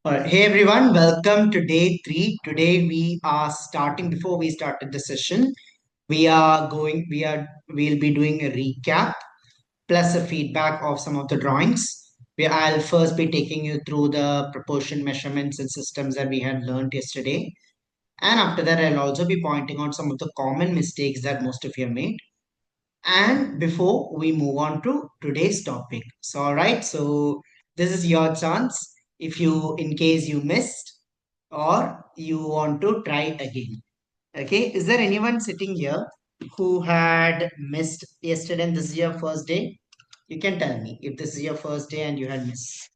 Hey everyone, welcome to day three. Today we are starting, before we started the session, we'll be doing a recap plus a feedback of some of the drawings. I'll first be taking you through the proportion measurements and systems that we had learned yesterday. And after that, I'll also be pointing out some of the common mistakes that most of you have made. And before we move on to today's topic. So, all right, so this is your chance. If you, in case you missed, or you want to try it again. Okay, is there anyone sitting here who had missed yesterday and this is your first day? You can tell me if this is your first day and you had missed.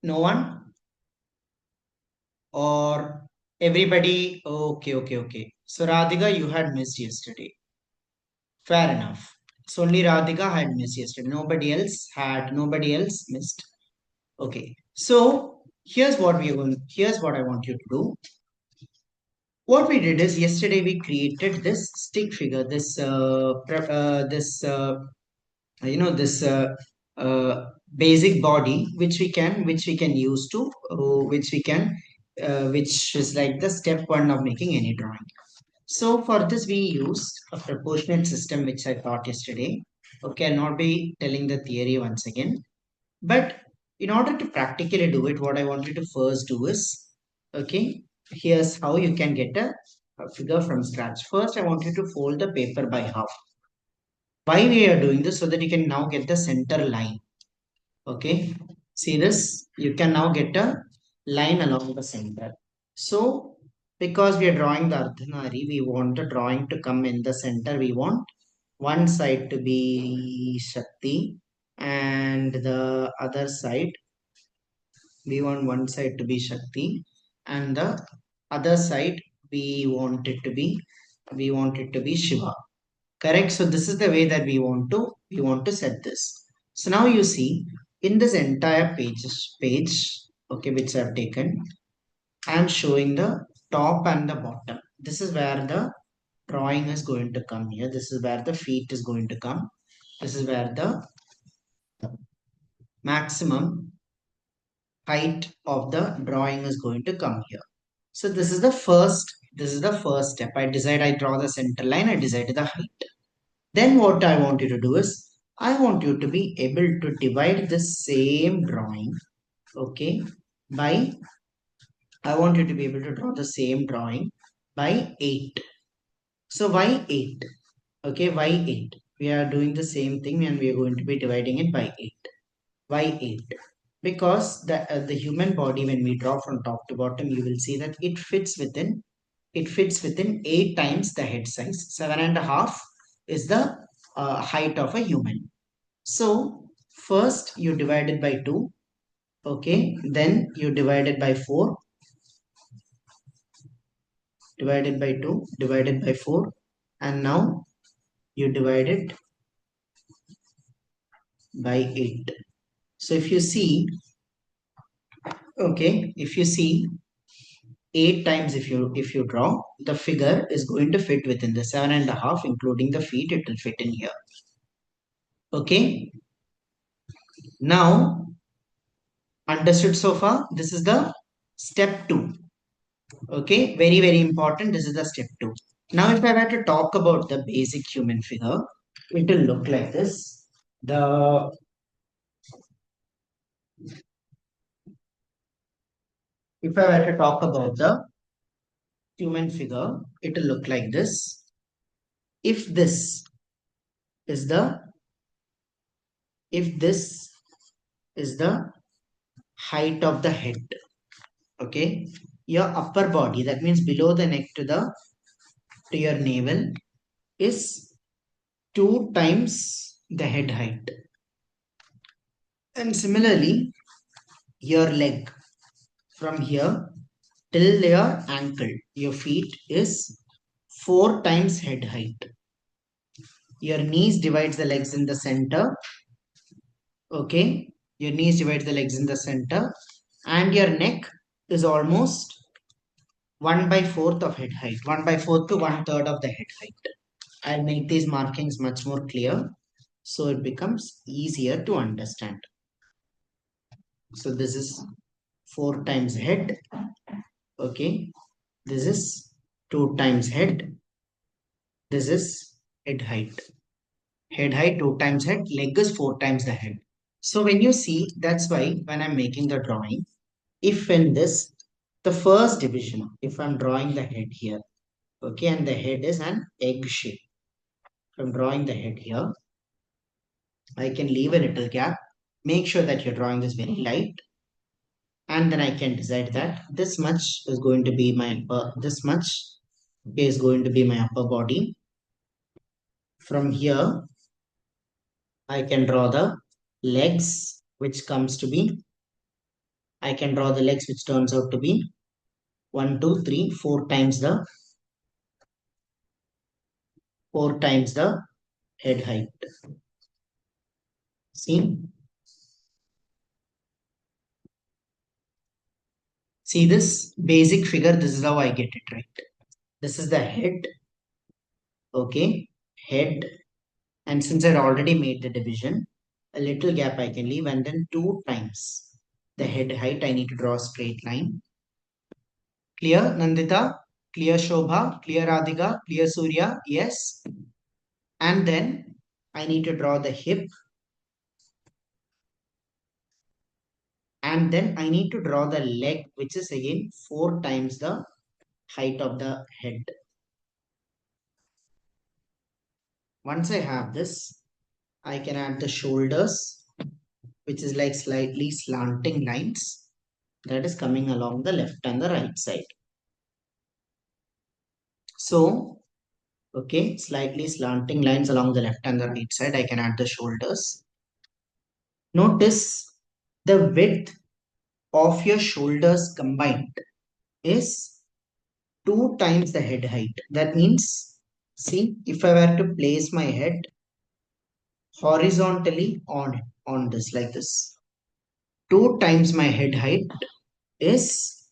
No one? Or everybody? Okay, okay, okay. So Radhika, you had missed yesterday. Fair enough. So only Radhika had missed yesterday. Nobody else missed. Okay. So here's what I want you to do. What we did is yesterday we created this stick figure, this basic body which we can use to which we can which is like the step one of making any drawing. So for this we used a proportionate system which I taught yesterday. Okay, I'll not be telling the theory once again. But in order to practically do it, what I want you to first do is, okay, here's how you can get a figure from scratch. First, I want you to fold the paper by half. Why we are doing this? So that you can now get the center line. Okay, see this? You can now get a line along the center. So, because we are drawing the Ardhanari, we want the drawing to come in the center. We want one side to be Shakti and the other side we want one side to be Shakti and the other side we want it to be Shiva. Correct. So this is the way that we want to set this. So now you see in this entire page, okay, which I've taken, I am showing the top and the bottom. This is where the drawing is going to come here. This is where the feet is going to come. This is where the maximum height of the drawing is going to come here. So this is the first step. I draw the center line, I decided the height. Then what I want you to do is I want you to be able to divide the same drawing, okay, by I want you to be able to draw the same drawing by 8. So why 8? Okay, why 8? We are doing the same thing and we are going to be dividing it by 8. Why 8? Because the human body, when we draw from top to bottom, you will see that it fits within 8 times the head size. 7.5 is the height of a human. So first you divide it by 2. Okay, then you divide it by 4, divided by 2, divided by 4, and now you divide it by 8. So if you see, okay, if you see 8 times, if you draw, the figure is going to fit within the 7.5, including the feet, it will fit in here. Okay, now understood so far? This is the step 2. Okay, very, very important. This is the step 2. Now, if I were to talk about the basic human figure, it will look like this. The If I were to talk about the human figure, it will look like this. If this is the if this is the height of the head, okay, your upper body, that means below the neck to your navel, is 2 times the head height. And similarly, your leg from here till your ankle, your feet is 4 times head height. Your knees divides the legs in the center. Okay, your knees divides the legs in the center, and your neck is almost 1 by 4th of head height, 1 by 4th to 1/3 of the head height. I'll make these markings much more clear so it becomes easier to understand. So this is 4 times head. Okay, this is 2 times head. This is head height. Head height 2 times head, leg is 4 times the head. So when you see, that's why when I'm making the drawing, if in this, the first division, if I'm drawing the head here, okay, and the head is an egg shape. If I'm drawing the head here, I can leave a little gap. Make sure that your drawing is very light, and then I can decide that this much is going to be my this much is going to be my upper body. From here, I can draw the legs, which comes to be, I can draw the legs, which turns out to be 1, 2, 3, 4 times the 4 times the head height. See, see this basic figure. This is how I get it right. This is the head. Okay, head. And since I already made the division, a little gap I can leave, and then 2 times the head height. I need to draw a straight line. Clear, Nandita? Clear, Shobha? Clear, Radhika? Clear, Surya? Yes. And then I need to draw the hip. And then I need to draw the leg, which is again 4 times the height of the head. Once I have this, I can add the shoulders, which is like slightly slanting lines that is coming along the left and the right side. So, okay, slightly slanting lines along the left and the right side. I can add the shoulders. Notice the width of your shoulders combined is 2 times the head height. That means, see, if I were to place my head horizontally on this like this, 2 times my head height is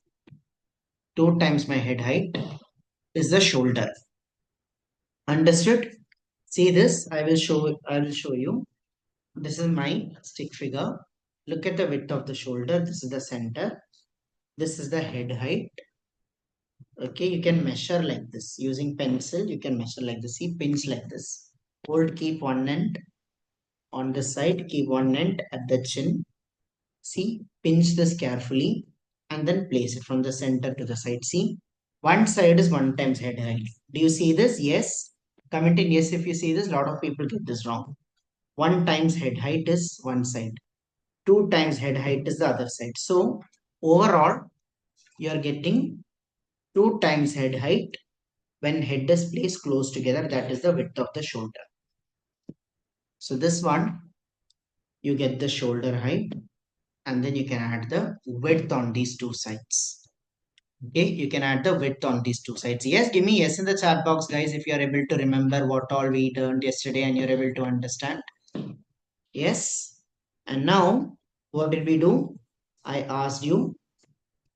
2 times my head height is the shoulder. Understood? See this, I will show you. This is my stick figure. Look at the width of the shoulder. This is the center. This is the head height. Okay, you can measure like this using pencil. You can measure like this. See, pinch like this. Hold, keep one end on the side. Keep one end at the chin. See, pinch this carefully and then place it from the center to the side. See, one side is 1 times head height. Do you see this? Yes. Comment in yes if you see this. A lot of people get this wrong. 1 times head height is one side. 2 times head height is the other side. So overall, you are getting 2 times head height when head is placed close together. That is the width of the shoulder. So this one, you get the shoulder height, and then you can add the width on these two sides. Okay, you can add the width on these two sides. Yes, give me yes in the chat box, guys, if you are able to remember what all we learned yesterday and you're able to understand. Yes. And now, what did we do? I asked you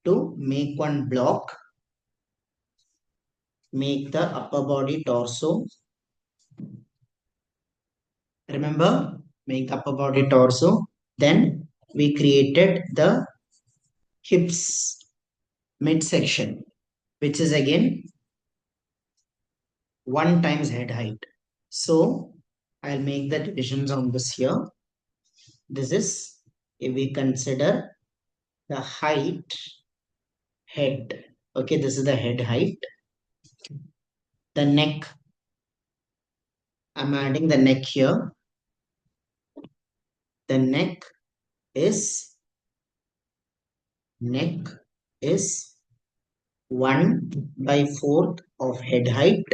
to make one block, make the upper body torso. Remember, make the upper body torso. Then we created the hips midsection, which is again 1 times head height. So I'll make the divisions on this here. This is, if we consider the height, head. Okay, this is the head height. The neck, I'm adding the neck here. The neck is 1/4 of head height.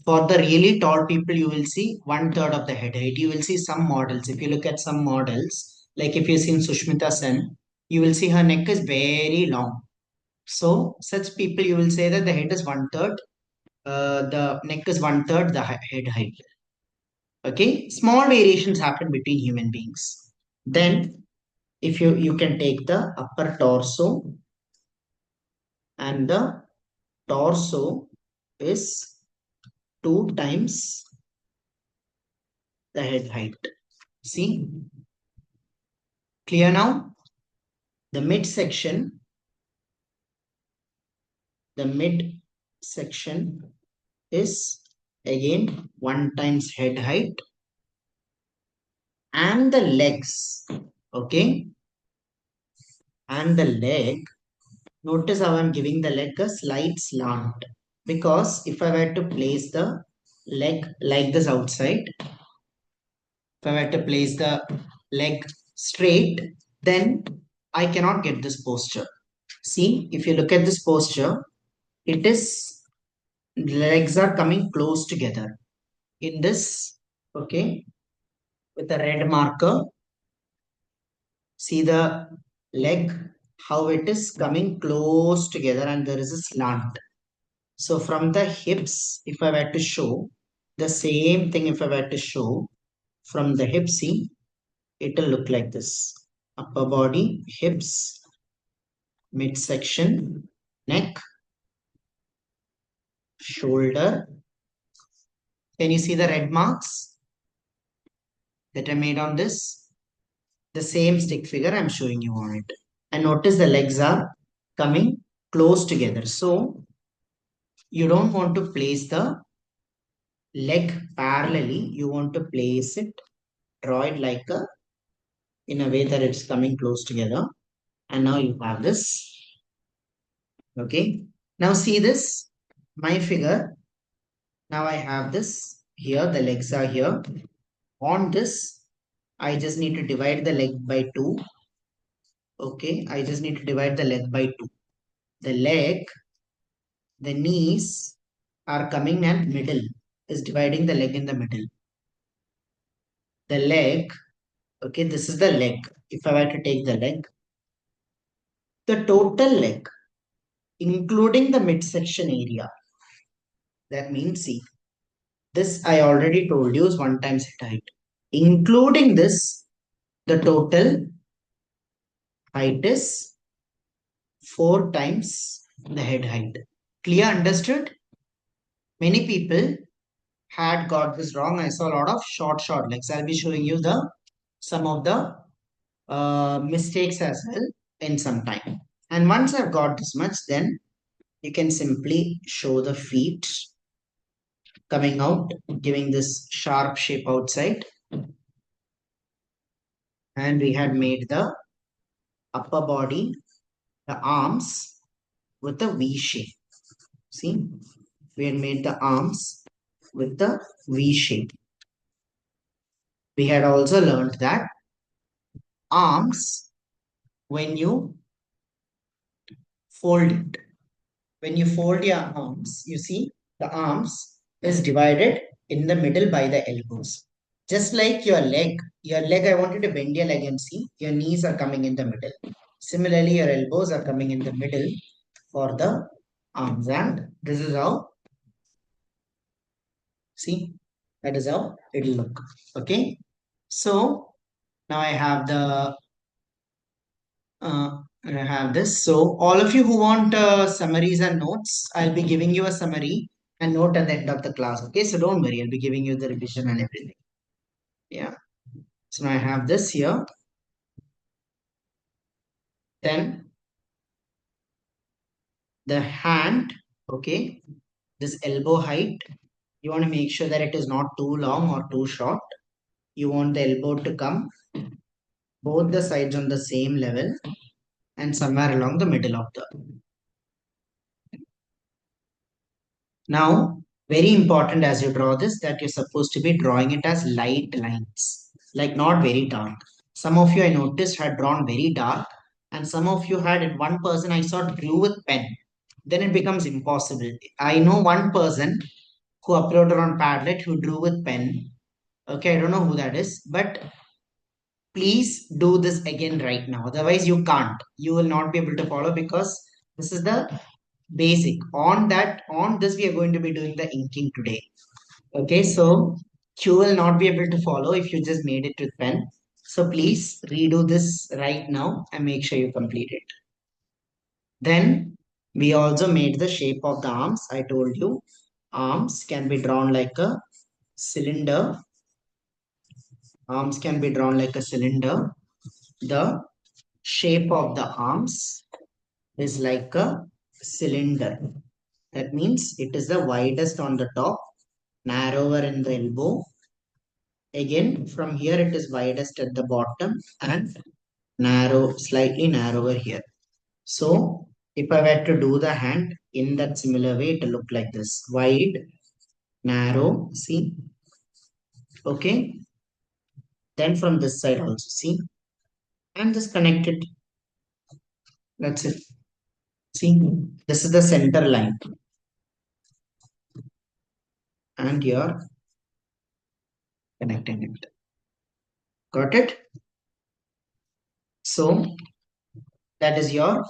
For the really tall people, you will see 1/3 of the head height. You will see some models. If you look at some models, like if you've seen Sushmita Sen, you will see her neck is very long. So such people, you will say that the head is 1/3, the neck is 1/3 the head height. Okay, small variations happen between human beings. Then, if you can take the upper torso, and the torso is 2 times the head height. See, clear now? The mid section is again 1 times head height and the legs. Okay. And the leg, notice how I'm giving the leg a slight slant, because if I were to place the leg like this outside, if I were to place the leg straight, then I cannot get this posture. See, if you look at this posture, it is legs are coming close together. In this, okay, with a red marker, see the leg, how it is coming close together and there is a slant. So from the hips, if I were to show the same thing, if I were to show from the hip, see, it will look like this. Upper body, hips, midsection, neck, shoulder. Can you see the red marks that I made on this? The same stick figure I'm showing you on it. And notice the legs are coming close together. So you don't want to place the leg parallelly. You want to place it, draw it like a, in a way that it's coming close together. And now you have this. Okay. Now see this, my figure. Now I have this here. The legs are here. On this, I just need to divide the leg by 2. Okay. I just need to divide the leg by 2. The leg, the knees are coming at middle, is dividing the leg in the middle. The leg, okay, this is the leg. If I were to take the leg, the total leg, including the midsection area, that means, see, this I already told you is 1 times head height. Including this, the total height is 4 times the head height. Clear, understood? Many people had got this wrong. I saw a lot of short legs. I'll be showing you the some of the mistakes as well in some time. And once I've got this much, then you can simply show the feet coming out, giving this sharp shape outside. And we had made the upper body, the arms with a V shape. See, we had made the arms with the V shape. We had also learned that arms, when you fold it, when you fold your arms, you see the arms is divided in the middle by the elbows. Just like your leg, I want you to bend your leg and see your knees are coming in the middle. Similarly, your elbows are coming in the middle for the arms, and this is how, see, that is how it will look. Okay. So now I have this. So all of you who want summaries and notes, I'll be giving you a summary and note at the end of the class. Okay, so don't worry, I'll be giving you the revision and everything. Yeah. So now I have this here. Then the hand, okay, this elbow height, you want to make sure that it is not too long or too short. You want the elbow to come both the sides on the same level and somewhere along the middle of the. Now, very important as you draw this, that you're supposed to be drawing it as light lines, like not very dark. Some of you I noticed had drawn very dark, and some of you had, one person I saw drew with pen. Then it becomes impossible. I know one person who uploaded on Padlet who drew with pen. Okay, I don't know who that is, but please do this again right now. Otherwise, you can't. You will not be able to follow, because this is the basic. On this, we are going to be doing the inking today. Okay, so you will not be able to follow if you just made it with pen. So please redo this right now and make sure you complete it. Then we also made the shape of the arms. I told you arms can be drawn like a cylinder. Arms can be drawn like a cylinder. The shape of the arms is like a cylinder. That means it is the widest on the top, narrower in the elbow. Again, from here it is widest at the bottom and narrow, slightly narrower here. So if I were to do the hand in that similar way, it will look like this. Wide, narrow, see? Okay. Then from this side also, see? And just connect it. That's it. See? This is the center line. And you're connecting it. Got it? So that is your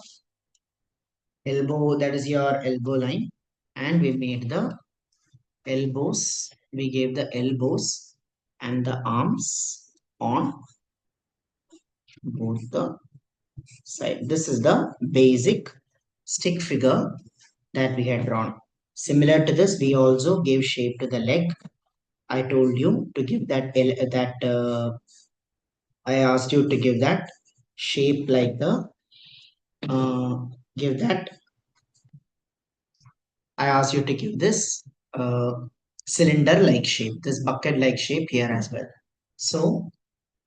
elbow, that is your elbow line. And we made the elbows. We gave the elbows and the arms on both the side. This is the basic stick figure that we had drawn. Similar to this, we also gave shape to the leg. I told you to give I asked you to give that shape like the uh, give that I asked you to give this cylinder like shape, this bucket like shape here as well. So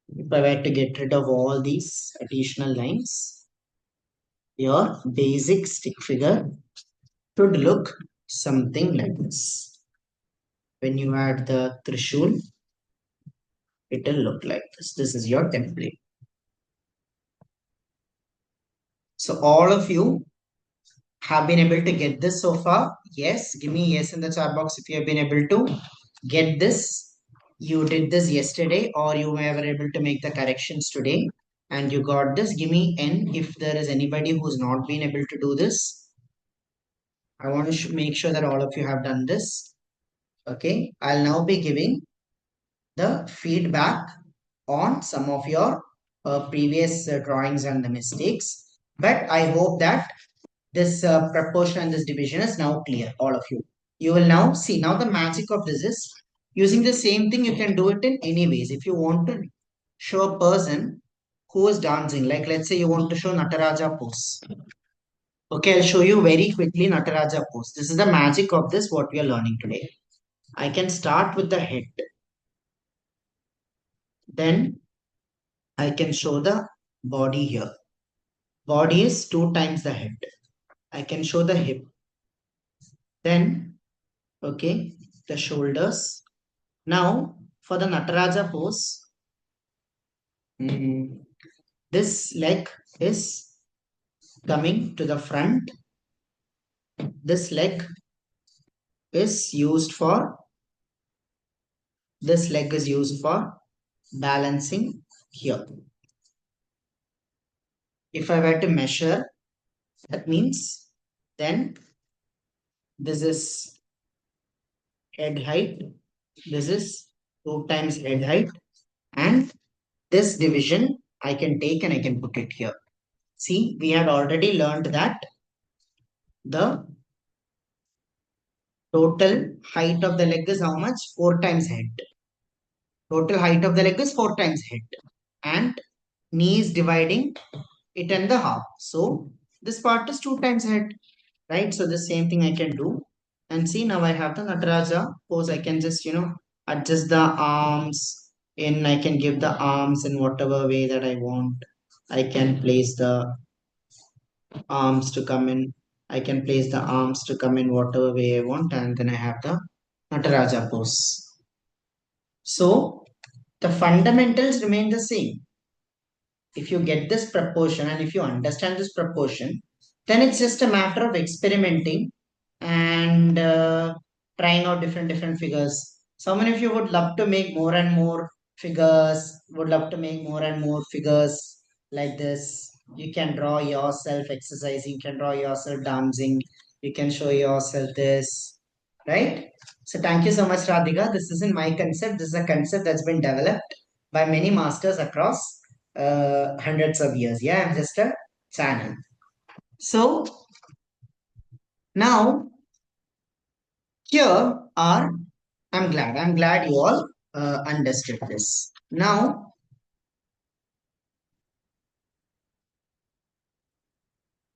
if I were to get rid of all these additional lines, your basic stick figure should look something like this. When you add the trishul, it will look like this. This is your template. So all of you have been able to get this so far. Yes, give me yes in the chat box if you have been able to get this. You did this yesterday or you were able to make the corrections today and you got this. Give me N if there is anybody who's not been able to do this. I want to make sure that all of you have done this. Okay, I'll now be giving the feedback on some of your previous drawings and the mistakes. But I hope that this proportion and this division is now clear, all of you. You will now see. Now the magic of this is using the same thing. You can do it in any ways. If you want to show a person who is dancing, like let's say you want to show Nataraja pose. Okay, I'll show you very quickly Nataraja pose. This is the magic of this, what we are learning today. I can start with the head. Then I can show the body here. Body is 2 times the head. I can show the hip. Then, okay, the shoulders. Now, for the Nataraja pose, this leg is coming to the front. This leg is used for, this leg is used for balancing here. If I were to measure, that means then this is head height. This is 2 times head height. And this division I can take and I can put it here. See, we had already learned that the total height of the leg is how much? 4 times head. Total height of the leg is 4 times head. And knee is dividing it in the half. So this part is 2 times head. Right? So the same thing I can do. And see, now I have the Nataraja pose. I can just, adjust the arms in. I can give the arms in whatever way that I want. I can place the arms to come in. I can place the arms to come in whatever way I want, and then I have the Nataraja pose. So the fundamentals remain the same. If you get this proportion and if you understand this proportion, then it's just a matter of experimenting and trying out different figures. So many of you would love to make more and more figures, would love to make more and more figures like this. You can draw yourself exercising, you can draw yourself dancing, you can show yourself this, right? So thank you so much, Radhika. This isn't my concept. This is a concept that's been developed by many masters across hundreds of years. Yeah, I'm just a channel. So now here are, I'm glad you all understood this. Now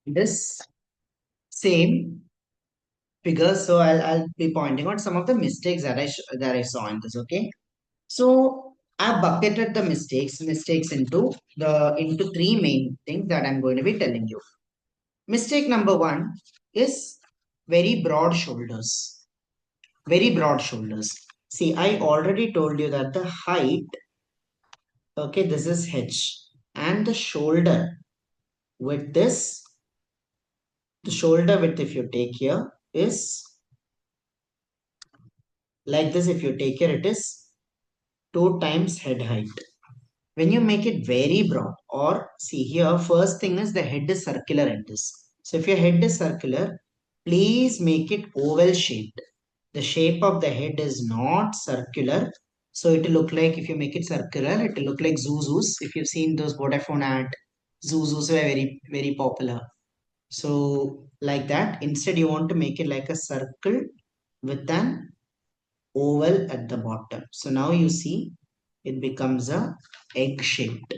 this same figure. So I'll be pointing out some of the mistakes that that I saw in this. Okay. So I bucketed the mistakes into three main things that I'm going to be telling you. Mistake number one is very broad shoulders. Very broad shoulders. See, I already told you that the height, okay, this is H, and with this, the shoulder width, if you take here, is like this. If you take here, it is 2 times head height. When you make it very broad, or see here, first thing is the head is circular at this. So if your head is circular, please make it oval shaped. The shape of the head is not circular. So it will look like, if you make it circular, it will look like Zuzus. If you've seen those Vodafone ad, Zuzus were very, very popular. So like that, instead you want to make it like a circle with an oval at the bottom. So now you see it becomes a egg shaped.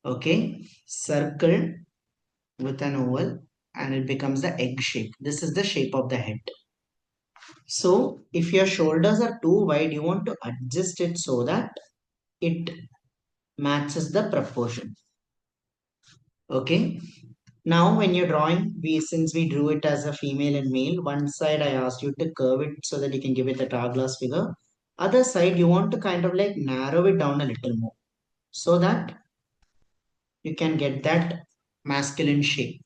Okay, circle with an oval and it becomes the egg shape. This is the shape of the head. So if your shoulders are too wide, you want to adjust it so that it matches the proportion. Okay. Now when you're drawing, since we drew it as a female and male, one side I asked you to curve it so that you can give it the hourglass figure. Other side you want to kind of like narrow it down a little more so that you can get that masculine shape.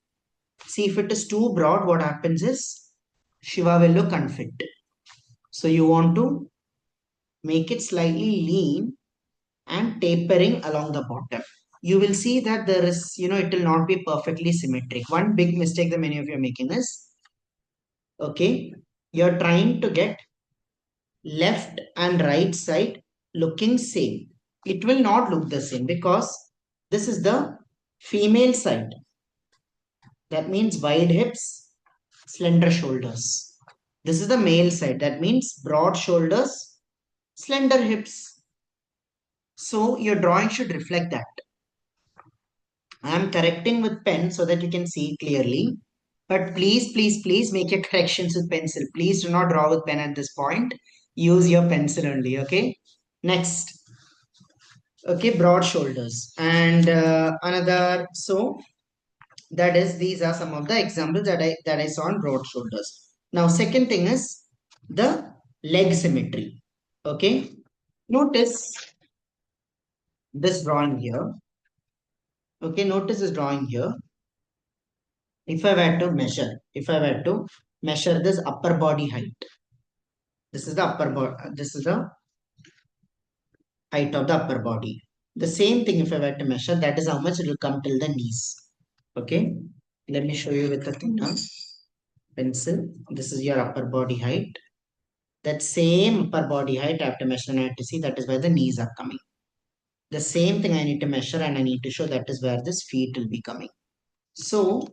See, if it is too broad, what happens is Shiva will look unfit. So you want to make it slightly lean and tapering along the bottom. You will see that there is, it will not be perfectly symmetric. One big mistake that many of you are making is, okay, you're trying to get left and right side looking same. It will not look the same because this is the female side. That means wide hips, slender shoulders. This is the male side. That means broad shoulders, slender hips. So your drawing should reflect that. I am correcting with pen so that you can see clearly. But please, please, please make your corrections with pencil. Please do not draw with pen at this point. Use your pencil only, okay? Next, okay, broad shoulders. And another, so that is, these are some of the examples that I saw on broad shoulders. Now, second thing is the leg symmetry, okay? Notice this drawing here. Okay, notice this drawing here. If I were to measure this upper body height, this is the this is the height of the upper body. The same thing, if I were to measure, that is how much it will come till the knees. Okay, let me show you with a thinner pencil. This is your upper body height. That same upper body height I have to measure and I have to see that is where the knees are coming. The same thing I need to measure and I need to show that is where this feet will be coming. So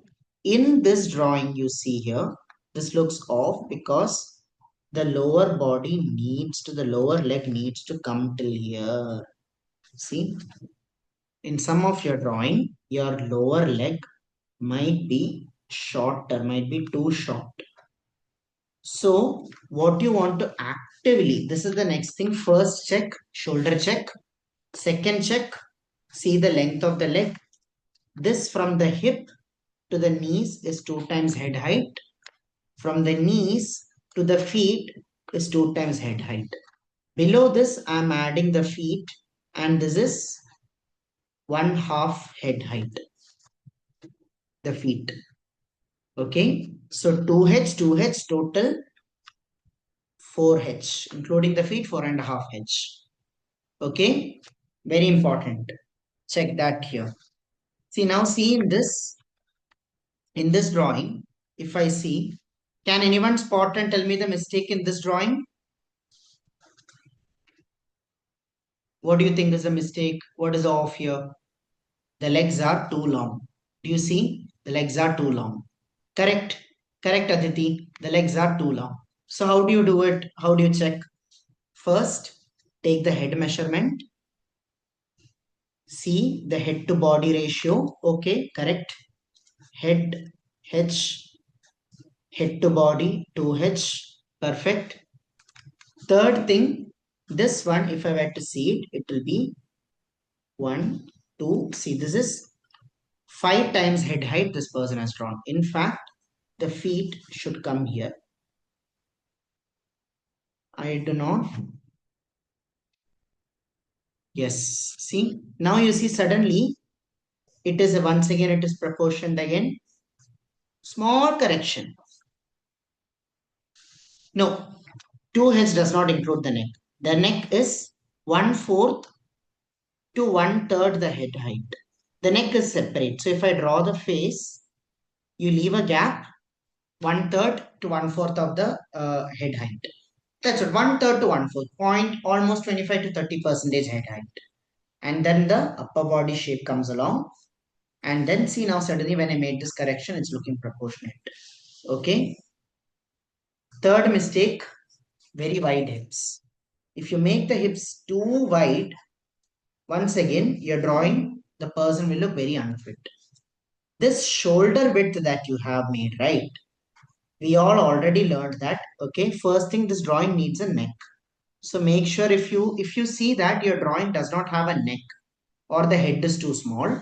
in this drawing you see here, this looks off because the the lower leg needs to come till here. See, in some of your drawing, your lower leg might be shorter, might be too short. So what you want to actively, this is the next thing. First check, shoulder check. Second check, see the length of the leg. This from the hip to the knees is 2 times head height. From the knees to the feet is 2 times head height. Below this, I am adding the feet and this is 1/2 head height, the feet. Okay, so 2h, total 4h, including the feet 4.5h. Okay, very important. Check that here. See, now see in this drawing, if I see, can anyone spot and tell me the mistake in this drawing? What do you think is a mistake? What is off here? The legs are too long. Do you see? The legs are too long. Correct. Correct, Aditi. The legs are too long. So how do you do it? How do you check? First, take the head measurement. See the head to body ratio. Okay, correct. head, H, head to body, 2H, perfect. Third thing, this one, if I were to see it, it will be 1, 2, see this is 5 times head height this person has drawn. In fact, the feet should come here. I do not. Yes, see, now you see suddenly it is once again, it is proportioned again. Small correction. No, 2H does not include the neck. The neck is 1/4 to 1/3 the head height. The neck is separate. So if I draw the face, you leave a gap 1/3 to 1/4 of the head height. That's it, 1/3 to 1/4. Point almost 25 to 30% head height. And then the upper body shape comes along. And then see now suddenly when I made this correction, it's looking proportionate. Okay. Third mistake, very wide hips. If you make the hips too wide, once again, you're drawing, the person will look very unfit. This shoulder width that you have made, right? We all already learned that. Okay. First thing, this drawing needs a neck. So make sure if you see that your drawing does not have a neck or the head is too small,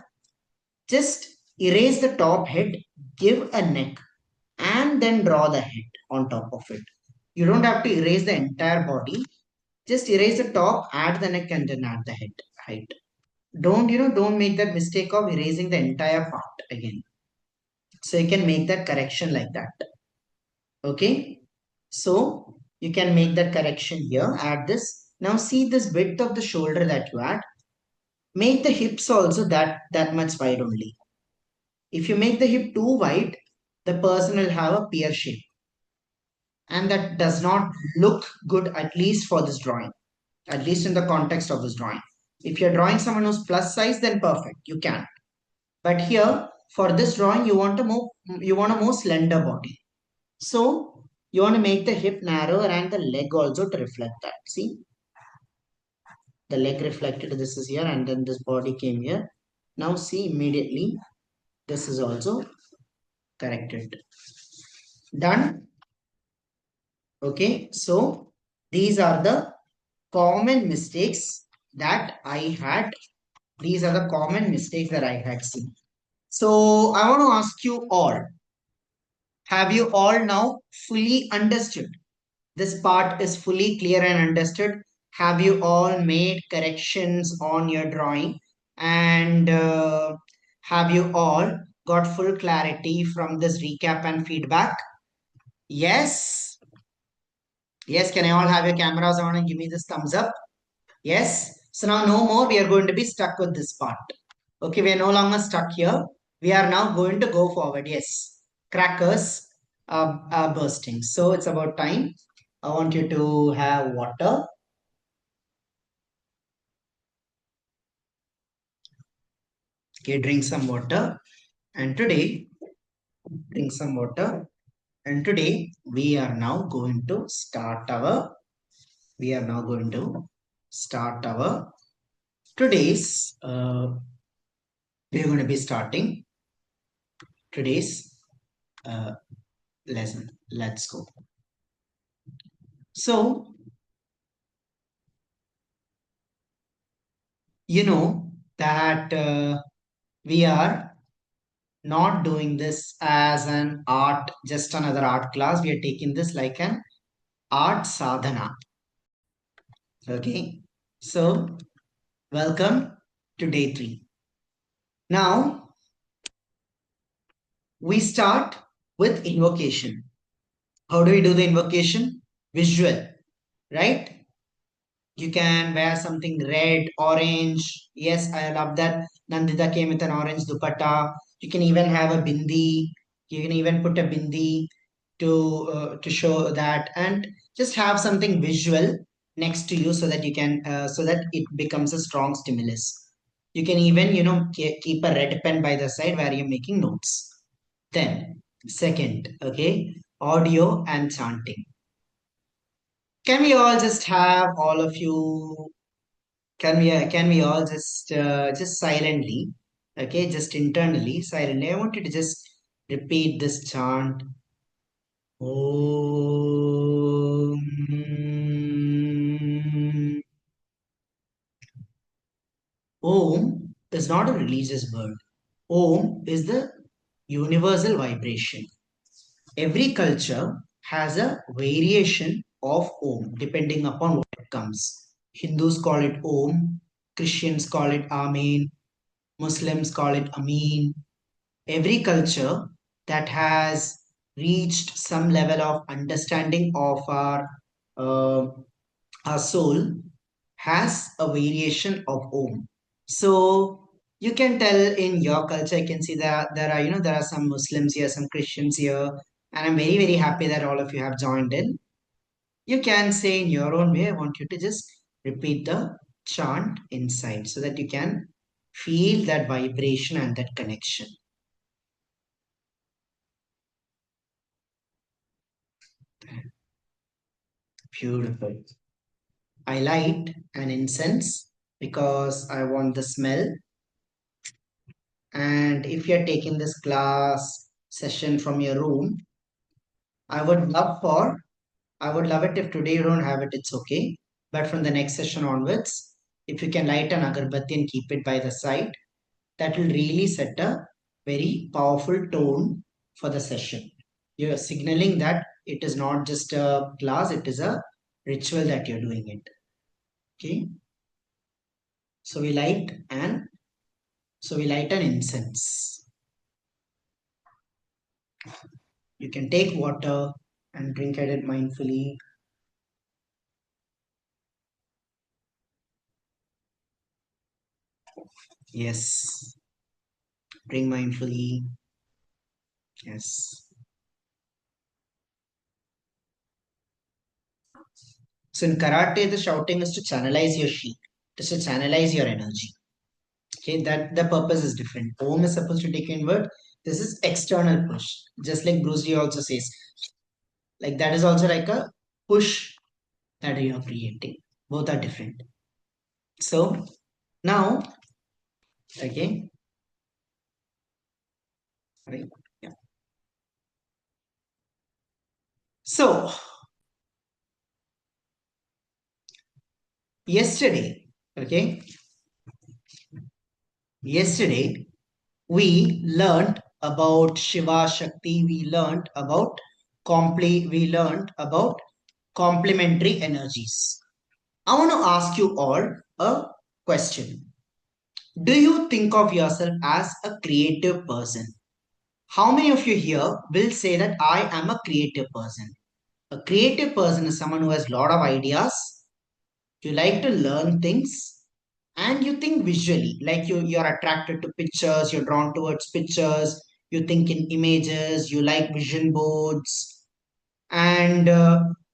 just erase the top head, give a neck, and then draw the head on top of it. You don't have to erase the entire body. Just erase the top, add the neck, and then add the head height. Don't make that mistake of erasing the entire part again. So you can make that correction like that. Okay. So you can make that correction here, add this. Now see this width of the shoulder that you add. Make the hips also that much wide only. If you make the hip too wide, the person will have a pear shape. And that does not look good, at least for this drawing, at least in the context of this drawing. If you're drawing someone who's plus size, then perfect, you can. But here, for this drawing, you want a more slender body. So you want to make the hip narrower and the leg also to reflect that. See, the leg reflected, this is here, and then this body came here. Now see immediately, this is also corrected. Done. Okay, so these are the common mistakes that I had. These are the common mistakes that I had seen. So I want to ask you all, have you all now fully understood? This part is fully clear and understood. Have you all made corrections on your drawing? And have you all got full clarity from this recap and feedback? Yes. Yes, can I all have your cameras on and give me this thumbs up? Yes. So now no more, we are going to be stuck with this part. Okay, we are no longer stuck here. We are now going to go forward. Yes. Crackers are bursting. So it's about time. I want you to have water. Okay, drink some water. And today, drink some water. And today we are now going to start our, we are now going to start our today's, we are going to be starting today's uh, lesson. Let's go. So, you know that we are not doing this as an art, just another art class. We are taking this like an art sadhana. Okay. So, welcome to day 3. Now, we start with invocation. How do we do the invocation? Visual, right? You can wear something red, orange. Yes, I love that. Nandita came with an orange dupatta. You can even have a bindi. You can even put a bindi to show that, and just have something visual next to you so that you can so that it becomes a strong stimulus. You can even keep a red pen by the side where you're making notes. Then second, okay, audio and chanting. Can we all just have all of you? Can we all just silently, okay, just internally, silently? I want you to just Repeat this chant. Om. Om is not a religious word. Om is the universal vibration. Every culture has a variation of Om depending upon what it comes. Hindus call it Om, Christians call it Amen, Muslims call it Ameen. Every culture that has reached some level of understanding of uh, our soul has a variation of Om. So you can tell in your culture, I can see that there are, there are some Muslims here, some Christians here, and I'm very, very happy that all of you have joined in. You can say in your own way, I want you to just repeat the chant inside so that you can feel that vibration and that connection. Beautiful. I light an incense because I want the smell. And if you're taking this class session from your room, I would love for, I would love it if today you don't have it, it's okay. But from the next session onwards, if you can light an agarbatti and keep it by the side, that will really set a very powerful tone for the session. You're signaling that it is not just a class, it is a ritual that you're doing it. Okay. So we light and so we light an incense. You can take water and drink at it mindfully. Yes. Drink mindfully. Yes. So in karate, the shouting is to channelize your chi, just to channelize your energy. Okay, that the purpose is different. Om is supposed to take inward. This is external push. Just like Bruce Lee also says, like that is also like a push that you are creating. Both are different. So now, okay, right. Yeah. So yesterday, okay, yesterday we learned about Shiva Shakti. We learned about complementary energies. I want to ask you all a question. Do you think of yourself as a creative person? How many of you here will say that I am a creative person? A creative person is someone who has a lot of ideas. You like to learn things and you think visually, like you're attracted to pictures, you're drawn towards pictures, you think in images, you like vision boards, and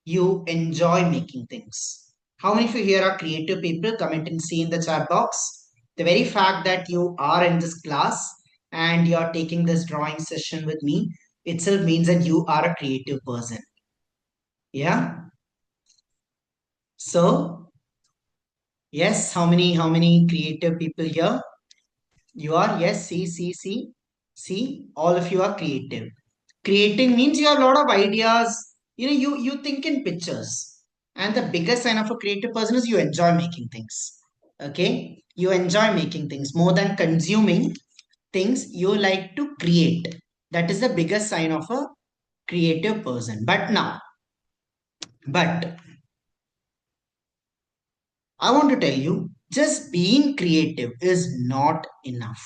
you enjoy making things. How many of you here are creative people? Comment and see in the chat box. The very fact that you are in this class and you're taking this drawing session with me itself means that you are a creative person. Yeah. So yes, how many creative people here? You are, yes, see, all of you are creative. Creating means you have a lot of ideas. You think in pictures. And the biggest sign of a creative person is you enjoy making things. Okay? You enjoy making things more than consuming things. You like to create. That is the biggest sign of a creative person. But I want to tell you, just being creative is not enough.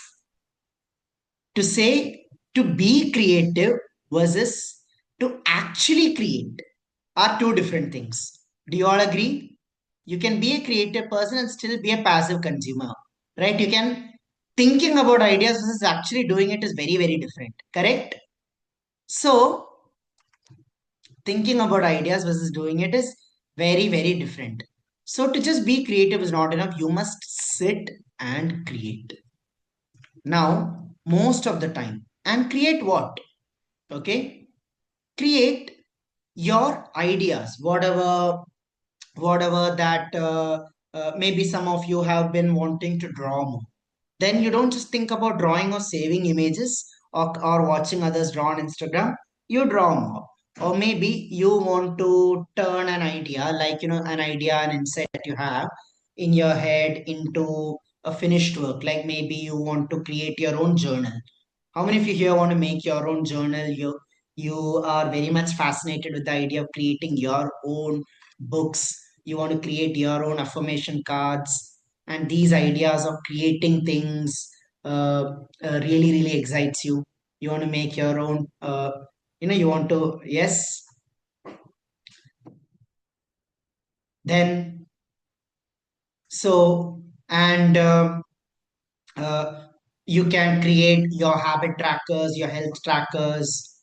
To say to be creative versus to actually create are two different things. Do you all agree? You can be a creative person and still be a passive consumer, right? You can thinking about ideas versus actually doing it is very, very different, correct? So, thinking about ideas versus doing it is very, very different. So, to just be creative is not enough. You must sit and create. Now, most of the time, and create what? Okay, create your ideas, whatever that maybe some of you have been wanting to draw more. Then you don't just think about drawing or saving images or watching others draw on Instagram, you draw more. Or maybe you want to turn an idea, like, an idea, an insight that you have in your head into a finished work. Like maybe you want to create your own journal. How many of you here want to make your own journal? You are very much fascinated with the idea of creating your own books. You want to create your own affirmation cards, and these ideas of creating things uh, really really excites you. You want to make your own. You want to, yes. Then so and uh, you can create your habit trackers, your health trackers.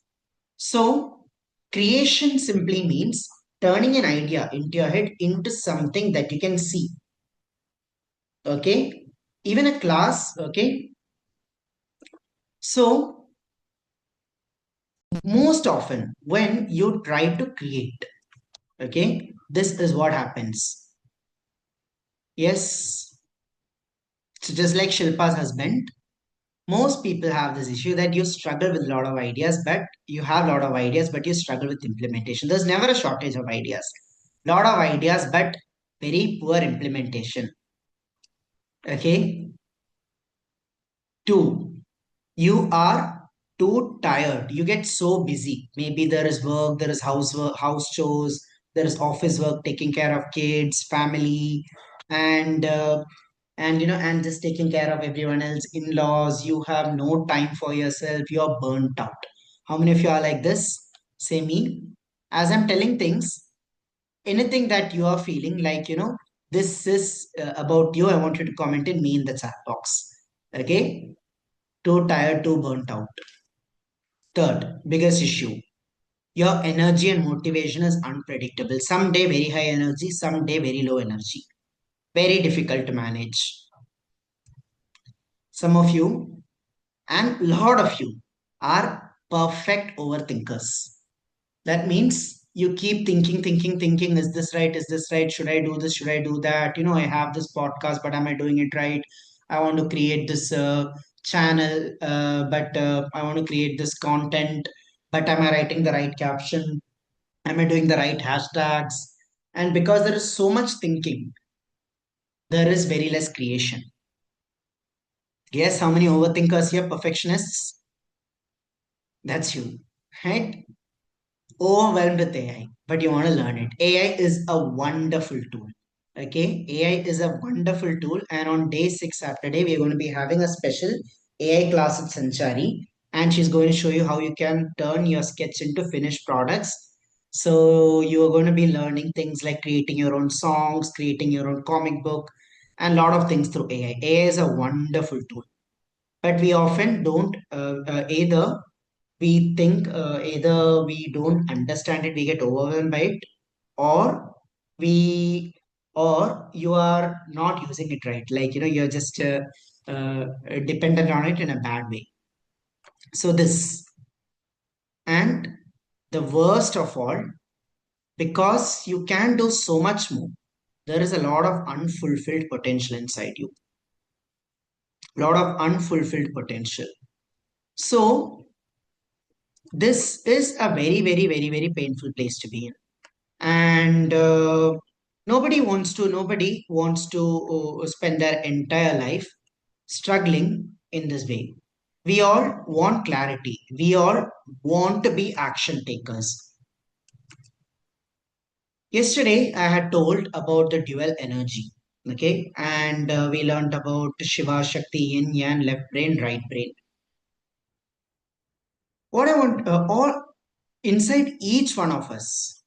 So, creation simply means turning an idea into your head into something that you can see. Okay. Even a class. Okay. So, most often when you try to create, okay, this is what happens. Yes. So, just like Shilpa's husband, most people have this issue that you struggle with a lot of ideas, but you have a lot of ideas, but you struggle with implementation. There's never a shortage of ideas. Lot of ideas, but very poor implementation. Okay. Two, you are too tired. You get so busy. Maybe there is work, there is housework, house chores, there is office work, taking care of kids, family, and and just taking care of everyone else, in-laws. You have no time for yourself. You're burnt out. How many of you are like this? Say me. As I'm telling things, anything that you are feeling like, this is about you, I want you to comment in me in the chat box. Okay. Too tired, too burnt out. Third biggest issue, your energy and motivation is unpredictable. Some day very high energy, some day very low energy. Very difficult to manage. Some of you and lot of you are perfect overthinkers. That means you keep thinking, is this right? Is this right? Should I do this? Should I do that? I have this podcast, but am I doing it right? I want to create this channel, but I want to create this content, but am I writing the right caption? Am I doing the right hashtags? And because there is so much thinking, there is very less creation. Guess how many overthinkers here? Perfectionists? That's you, right? Overwhelmed with AI, but you want to learn it. AI is a wonderful tool. Okay, AI is a wonderful tool, and on day 6 after day, we're going to be having a special AI class at Sanchari, and she's going to show you how you can turn your sketch into finished products. So you are going to be learning things like creating your own songs, creating your own comic book, and a lot of things through AI. AI is a wonderful tool, but we often don't either we think either we don't understand it, we get overwhelmed by it, or we or you are not using it right, like you're just uh, dependent on it in a bad way. So this, and the worst of all, because you can do so much more, there is a lot of unfulfilled potential inside you, lot of unfulfilled potential. So this is a very very very very painful place to be in, and nobody wants to spend their entire life struggling in this way. We all want clarity, we all want to be action takers. Yesterday I had told about the dual energy, okay, and we learned about Shiva, Shakti, yin yang, left brain, right brain. What I want, all inside each one of us,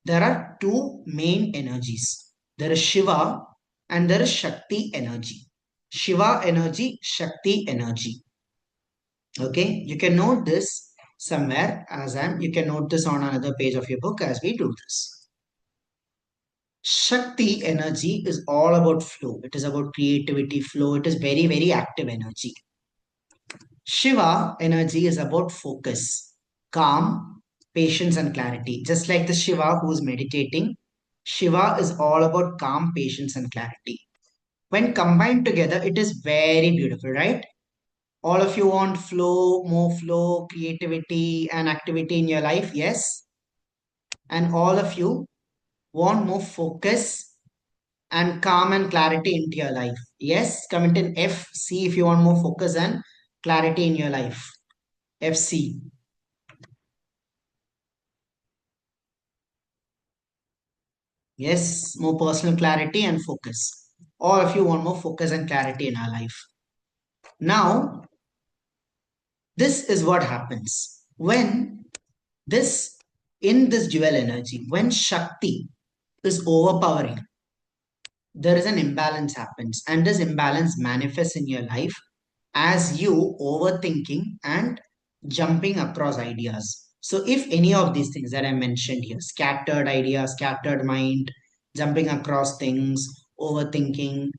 there are two main energies. There is Shiva and there is Shakti energy. Shiva energy, Shakti energy. Okay, you can note this somewhere as you can note this on another page of your book as we do this. Shakti energy is all about flow. It is about creativity, flow. It is very, very active energy. Shiva energy is about focus, calm, patience, and clarity. Just like the Shiva who is meditating, Shiva is all about calm, patience, and clarity. When combined together, it is very beautiful, right? All of you want flow, creativity, and activity in your life. Yes. And all of you want more focus and calm and clarity into your life. Yes. Comment in FC if you want more focus and clarity in your life. FC. Yes. More personal clarity and focus. All of you want more focus and clarity in our life. Now, this is what happens when this, in this dual energy, when Shakti is overpowering, there is an imbalance happens, and this imbalance manifests in your life as you overthinking and jumping across ideas. So if any of these things that I mentioned here, scattered ideas, scattered mind, jumping across things, overthinking,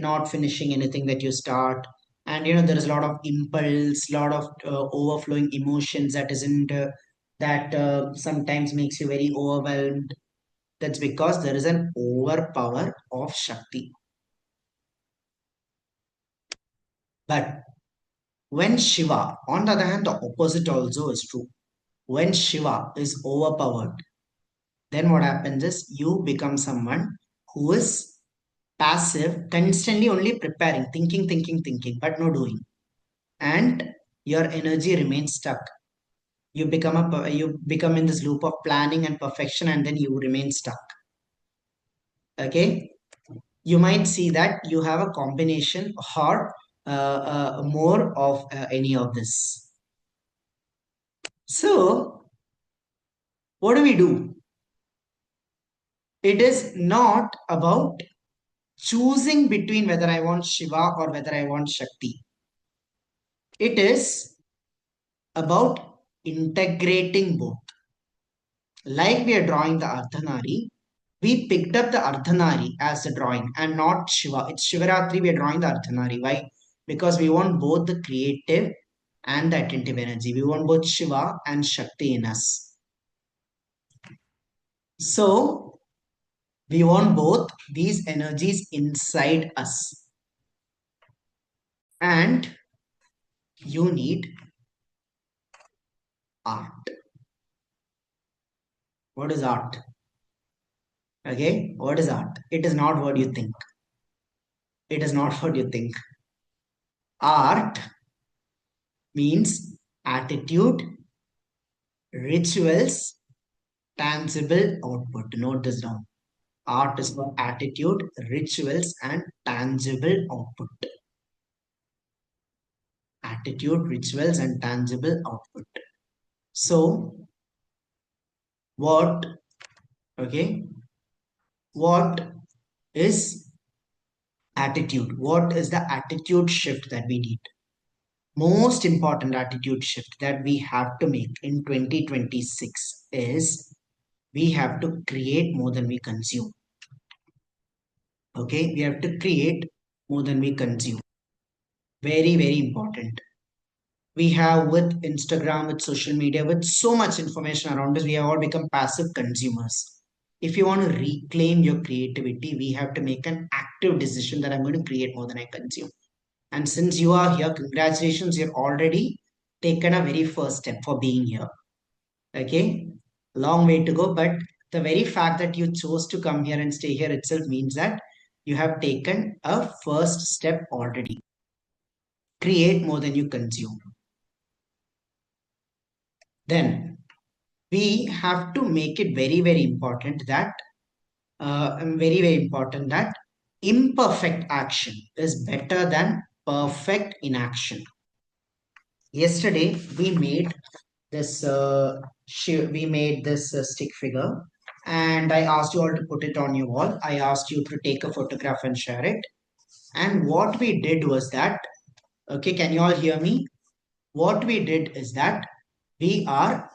not finishing anything that you start, and there is a lot of impulse, lot of overflowing emotions that isn't that sometimes makes you very overwhelmed. That's because there is an overpower of Shakti. But when Shiva, on the other hand, the opposite also is true. When Shiva is overpowered, then what happens is you become someone who is passive, constantly only preparing, thinking, but no doing. And your energy remains stuck. You become in this loop of planning and perfection, and then you remain stuck. Okay? You might see that you have a combination or more of any of this. So, what do we do? It is not about choosing between whether I want Shiva or whether I want Shakti. It is about integrating both. Like we are drawing the Ardhanari, we picked up the Ardhanari as the drawing and not Shiva. It's Shivaratri, we are drawing the Ardhanari. Why? Because we want both the creative and the attentive energy. We want both Shiva and Shakti in us. So, we want both these energies inside us. And you need art. What is art? Okay, what is art? It is not what you think. It is not what you think. Art means attitude, rituals, tangible output. Note this down. Art is for attitude, rituals, and tangible output. Attitude, rituals, and tangible output. So, what, okay, what is attitude? What is the attitude shift that we need? Most important attitude shift that we have to make in 2026 is we have to create more than we consume. Okay, we have to create more than we consume. Very, very important. We have with Instagram, with social media, with so much information around us, we have all become passive consumers. If you want to reclaim your creativity, we have to make an active decision that I'm going to create more than I consume. And since you are here, congratulations, you've already taken a very first step for being here. Okay, long way to go, but the very fact that you chose to come here and stay here itself means that you have taken a first step already. Create more than you consume. Then we have to make it very, very important that imperfect action is better than perfect inaction. Yesterday we made this stick figure, and I asked you all to put it on your wall. I asked you to take a photograph and share it. And what we did was that, okay, can you all hear me? What we did is that we are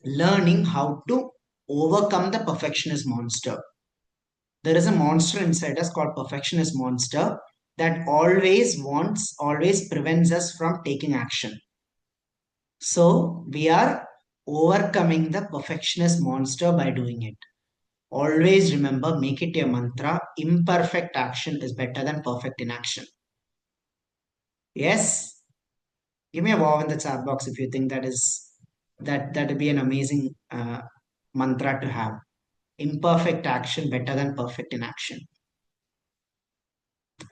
learning how to overcome the perfectionist monster. There is a monster inside us called perfectionist monster that always prevents us from taking action. So we are overcoming the perfectionist monster by doing it. Always remember, make it your mantra. Imperfect action is better than perfect inaction. Yes. Give me a wow in the chat box if you think that would be an amazing mantra to have. Imperfect action better than perfect inaction,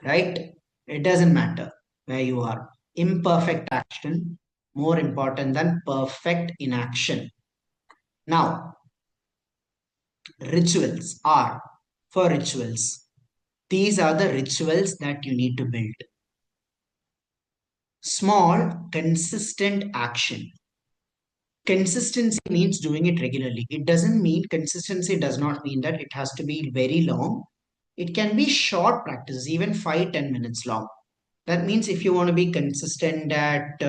right? It doesn't matter where you are. Imperfect action more important than perfect inaction. Now, rituals are for rituals. These are the rituals that you need to build. Small, consistent action. Consistency means doing it regularly. It doesn't mean consistency does not mean that it has to be very long. It can be short practices, even 5-10 minutes long. That means if you want to be consistent at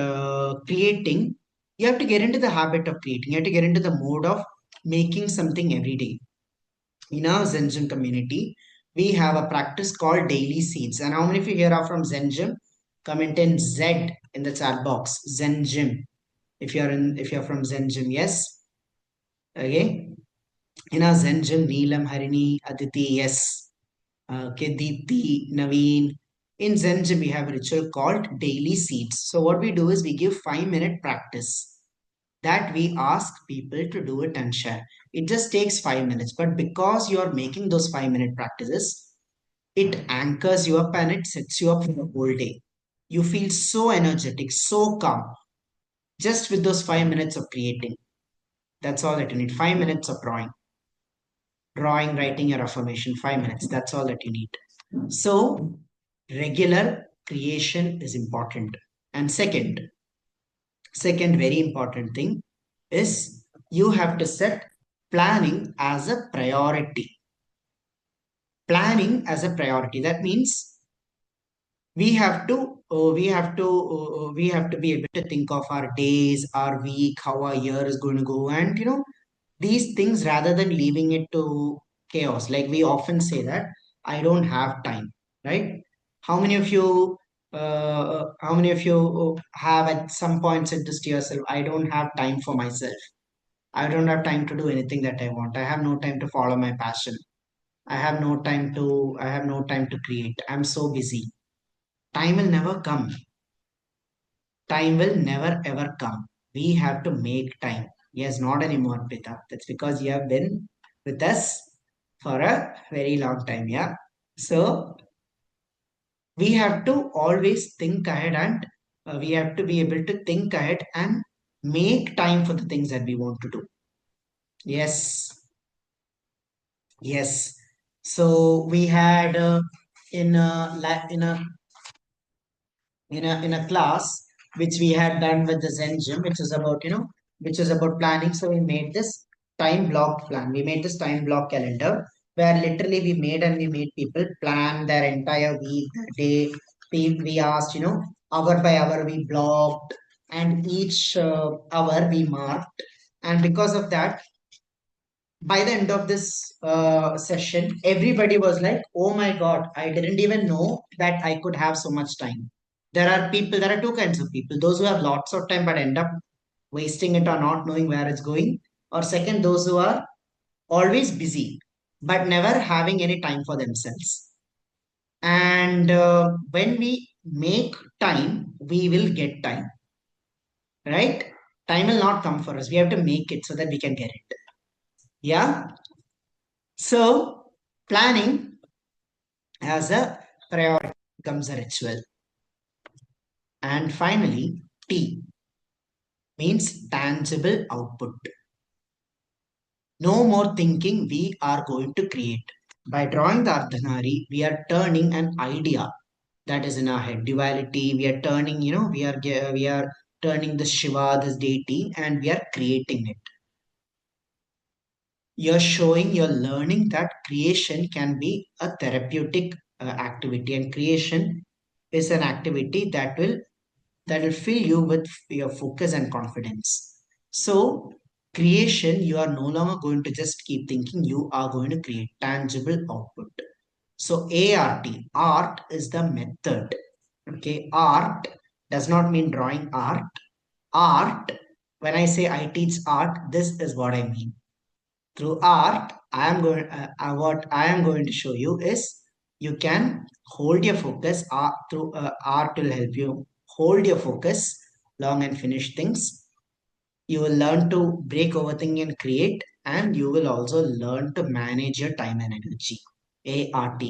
creating, you have to get into the habit of creating. You have to get into the mode of making something every day. In our Zen Gym community, we have a practice called daily seeds. And how many of you here are from Zen Gym? Comment in Z in the chat box. Zen Gym. If you're from Zen Gym, yes. Okay. In our Zen Gym, Neelam, Harini, Aditi, yes. Okay, Deepthi, Naveen. In Zen Gym, we have a ritual called daily seeds. So what we do is we give 5-minute practice that we ask people to do it and share. It just takes 5 minutes, but because you are making those 5-minute practices, it anchors you up and it sets you up for the whole day. You feel so energetic, so calm, just with those 5 minutes of creating. That's all that you need. 5 minutes of drawing, writing your affirmation, 5 minutes. That's all that you need. So, regular creation is important. And second very important thing is you have to set planning as a priority. Planning as a priority. That means we have to be able to think of our days, our week, how our year is going to go, and these things rather than leaving it to chaos. Like we often say that I don't have time, right? How many of you have at some point said this to yourself, I don't have time for myself. I don't have time to do anything that I want. I have no time to follow my passion. I have no time to create. I'm so busy. Time will never come. Time will never ever come. We have to make time. Yes, not anymore, Pita. That's because you have been with us for a very long time. Yeah. So we have to always think ahead, and we have to be able to think ahead and make time for the things that we want to do. Yes. Yes. So we had in a in a class which we had done with the Zen gym, which is about which is about planning. So we made this time block plan. We made this time block calendar where literally we made people plan their entire week, their day. We asked hour by hour we blocked, and each hour we marked, and because of that, by the end of this session, everybody was like, oh my God, I didn't even know that I could have so much time. There are two kinds of people: those who have lots of time but end up wasting it or not knowing where it's going, or second, those who are always busy but never having any time for themselves. And when we make time, we will get time, right? Time will not come for us. We have to make it so that we can get it. Yeah. So, planning as a priority becomes a ritual. And finally, T means tangible output. No more thinking, we are going to create. By drawing the Ardhanari, we are turning an idea that is in our head, duality. We are turning, we are turning the Shiva, this deity, and we are creating it. You're learning that creation can be a therapeutic activity, and creation is an activity that will fill you with your focus and confidence. So, creation, you are no longer going to just keep thinking, you are going to create tangible output. So, art is the method. Okay, art does not mean drawing art. Art, when I say I teach art, this is what I mean. Through art, what I am going to show you is you can hold your focus. Art will help you hold your focus long and finish things. You will learn to break overthinking and create, and you will also learn to manage your time and energy. ART.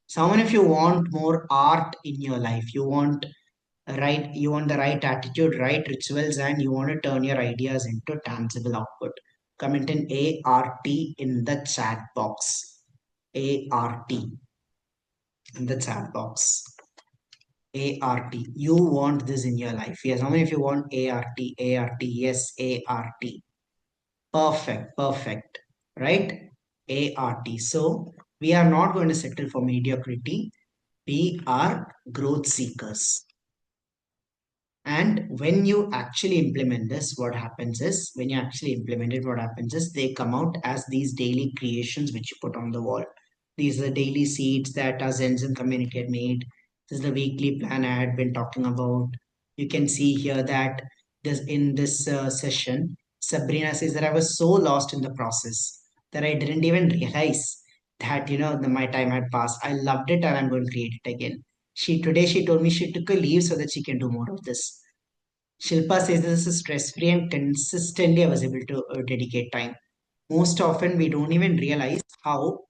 Someone, if you want more art in your life, you want the right attitude, right rituals, and you want to turn your ideas into tangible output. Comment in ART in the chat box. ART in the chat box. ART. You want this in your life. Yes, how many if you want ART? ART. Yes, ART. Perfect. Perfect. Right? ART. So we are not going to settle for mediocrity. We are growth seekers. And when you actually implement this, what happens is, when you actually implement it, what happens is they come out as these daily creations which you put on the wall. These are daily seeds that our Zenzen community had made. This is the weekly plan I had been talking about. You can see here that this in this session, Sabrina says that I was so lost in the process that I didn't even realize that my time had passed. I loved it and I'm going to create it again. She told me she took a leave so that she can do more of this. Shilpa says this is stress free and consistently I was able to dedicate time. Most often we don't even realize how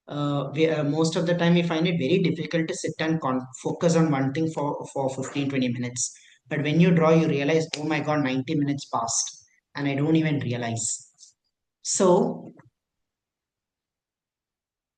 most of the time we find it very difficult to sit and focus on one thing for 15-20 minutes. But when you draw, you realize, oh my God, 90 minutes passed and I don't even realize. So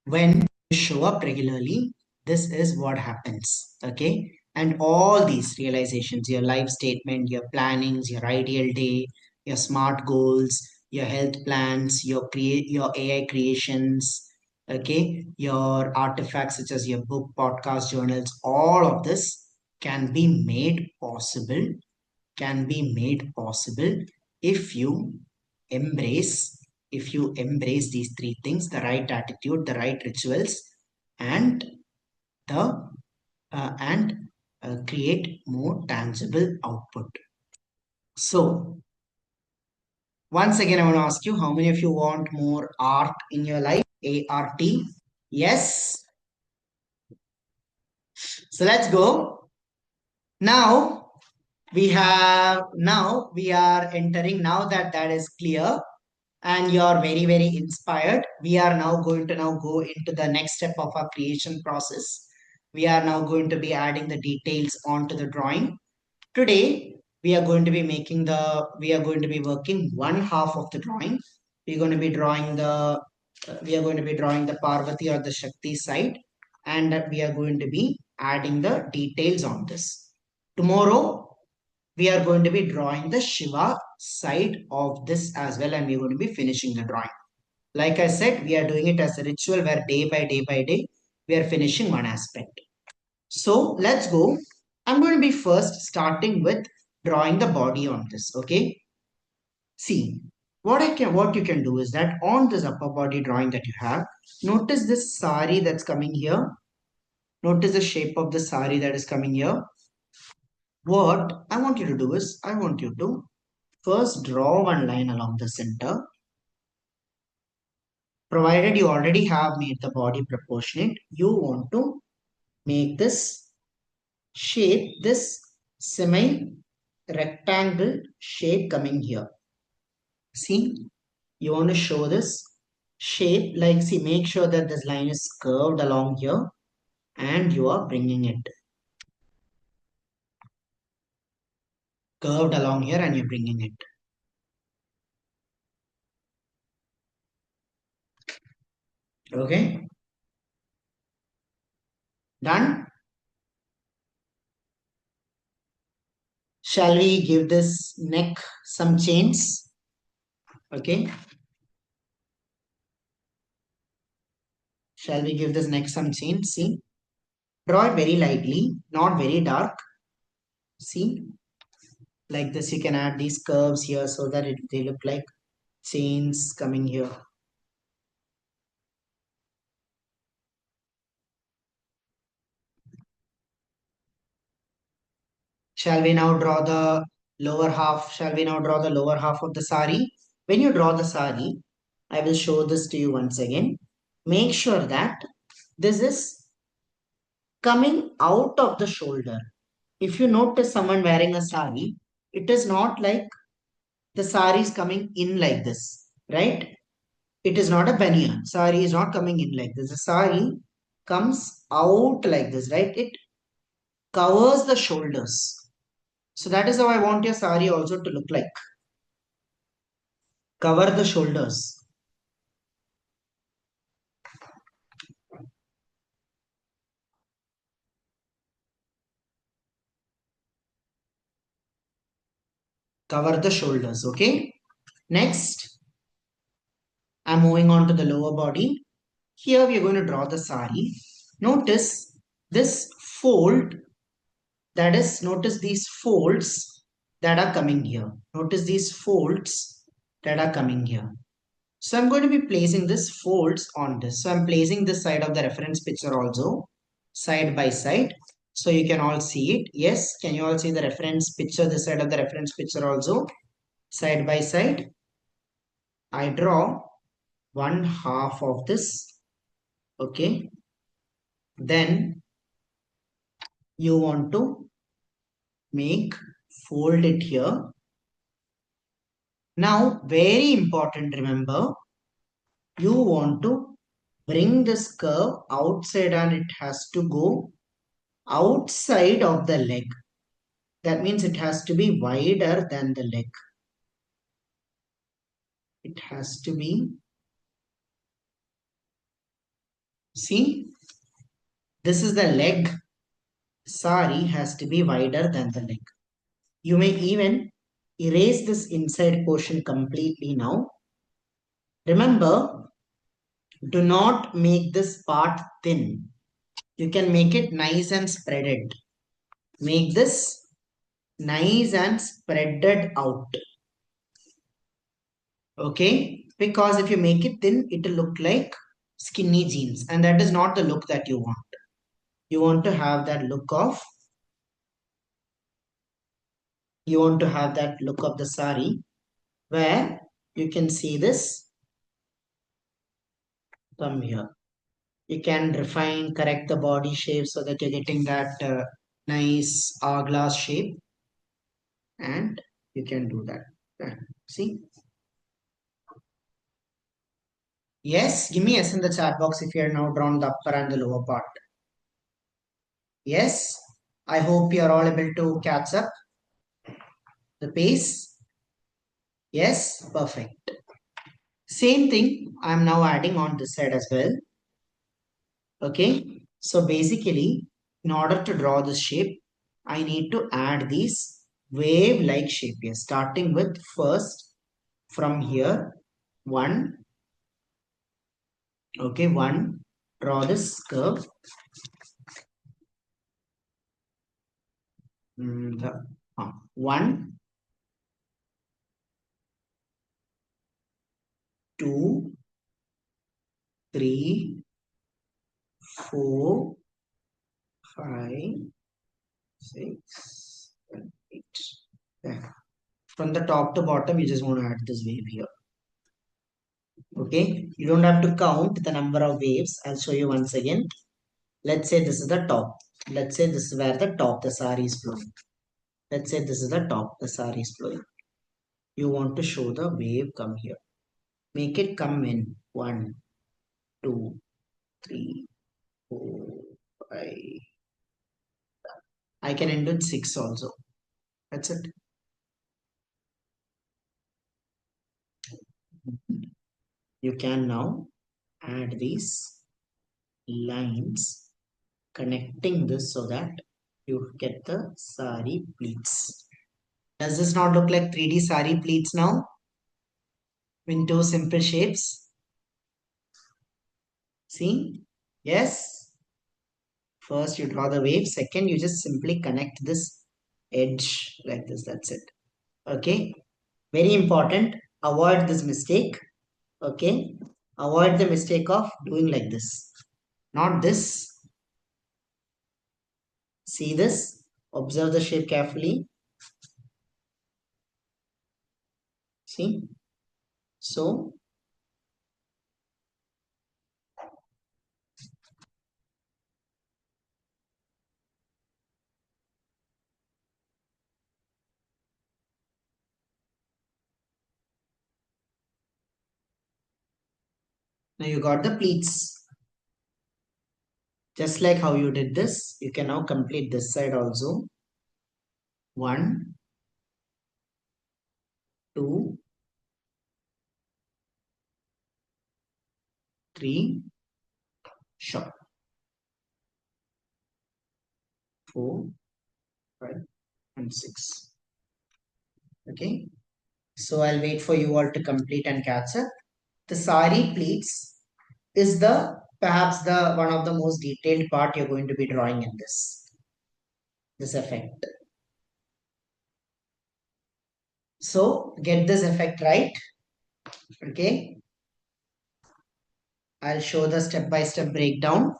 when you show up regularly, this is what happens. Okay. And all these realizations, your life statement, your plannings, your ideal day, your smart goals, your health plans, your AI creations, okay, your artifacts such as your book, podcast, journals, all of this can be made possible, can be made possible if you embrace if you embrace these three things: the right attitude, the right rituals, and the and create more tangible output. So once again, I want to ask you, how many of you want more art in your life? ART. Yes. So let's go. Now we are entering, now that that is clear and you're very very inspired, we are now going to now go into the next step of our creation process. We are now going to be adding the details onto the drawing. Today we are going to be working one half of the drawing. We're going to be drawing the we are going to be drawing the Parvati or the Shakti side, and we are going to be adding the details on this. Tomorrow we are going to be drawing the Shiva side of this as well, and we're going to be finishing the drawing. Like I said, we are doing it as a ritual where day by day by day, we are finishing one aspect. So let's go. I'm going to be first starting with drawing the body on this. Okay. See, what you can do is that on this upper body drawing that you have, notice this sari that's coming here. Notice the shape of the sari that is coming here. What I want you to do is I want you to first draw one line along the center. Provided you already have made the body proportionate, you want to make this shape, this semi rectangle shape coming here. See, you want to show this shape, like, see, make sure that this line is curved along here and you are bringing it curved along here and you're bringing it. Okay, done. Shall we give this neck some chains? Okay, shall we give this neck some chains? See, draw it very lightly, not very dark. See, like this, you can add these curves here so that they look like chains coming here. Shall we now draw the lower half? Shall we now draw the lower half of the sari? When you draw the sari, I will show this to you once again. Make sure that this is coming out of the shoulder. If you notice someone wearing a sari, it is not like the sari is coming in like this, right? It is not a banyan. Sari is not coming in like this. The sari comes out like this, right? It covers the shoulders. So that is how I want your sari also to look like. Cover the shoulders. Cover the shoulders, okay? Next, I'm moving on to the lower body. Here we are going to draw the sari. Notice this fold, that is, notice these folds that are coming here. Notice these folds that are coming here. So I'm going to be placing this folds on this. So I'm placing this side of the reference picture also side by side. So you can all see it. Yes, can you all see the reference picture, this side of the reference picture also side by side? I draw one half of this. Okay. Then you want to make fold it here. Now, very important, remember, you want to bring this curve outside and it has to go outside of the leg. That means it has to be wider than the leg. It has to be, see, this is the leg. Sari has to be wider than the leg. You may even erase this inside portion completely now. Remember, do not make this part thin. You can make it nice and spreaded. Make this nice and spreaded out. Okay? Because if you make it thin, it will look like skinny jeans. And that is not the look that you want. You want to have that look of, you want to have that look of the sari where you can see this from here. You can refine, correct the body shape so that you're getting that nice hourglass shape, and you can do that. See? Yes, give me yes in the chat box if you are now drawn the upper and the lower part. Yes, I hope you are all able to catch up the pace. Yes, perfect. Same thing, I'm now adding on this side as well. Okay, so basically, in order to draw this shape, I need to add these wave-like shape here, starting with first from here, one, okay, one, draw this curve, one, two, three, four, five, six, seven, eight. There. From the top to bottom, you just want to add this wave here. Okay, you don't have to count the number of waves. I'll show you once again. Let's say this is the top. Let's say this is where the top, the sari is flowing. Let's say this is the top, the sari is flowing. You want to show the wave come here. Make it come in. One, two, three, four, five. I can end with six also. That's it. You can now add these lines connecting this so that you get the sari pleats. Does this not look like 3D sari pleats now? In two simple shapes. See? Yes. First you draw the wave. Second you just simply connect this edge like this. That's it. Okay. Very important. Avoid this mistake. Okay. Avoid the mistake of doing like this. Not this. See this. Observe the shape carefully. See. So Now you got the pleats. Just like how you did this, you can now complete this side also. 1, 2, 3, short. 4, 5, and 6. Okay. So I'll wait for you all to complete and catch up. The sari pleats is the perhaps the one of the most detailed part you're going to be drawing in this effect. So get this effect right. Okay. I'll show the step-by-step breakdown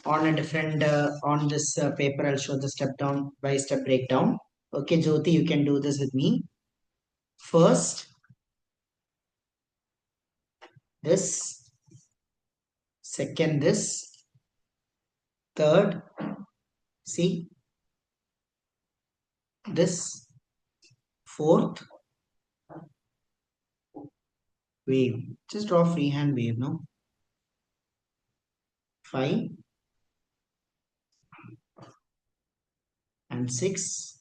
on a different on this paper. I'll show the step-by-step breakdown. Okay, Jyoti, you can do this with me. First, this. Second, this. Third, see this. Fourth, wave. Just draw freehand wave, no? 5 and 6.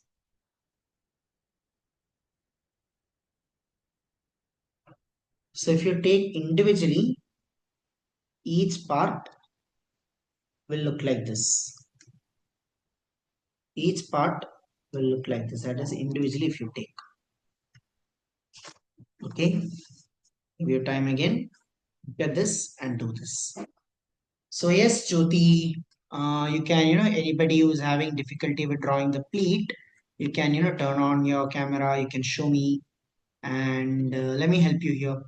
So if you take individually, each part will look like this. Each part will look like this. That is individually if you take. Okay. Give your time again. Look at this and do this. So yes, Jyoti, you can, anybody who is having difficulty with drawing the pleat, you can, turn on your camera. You can show me and let me help you here.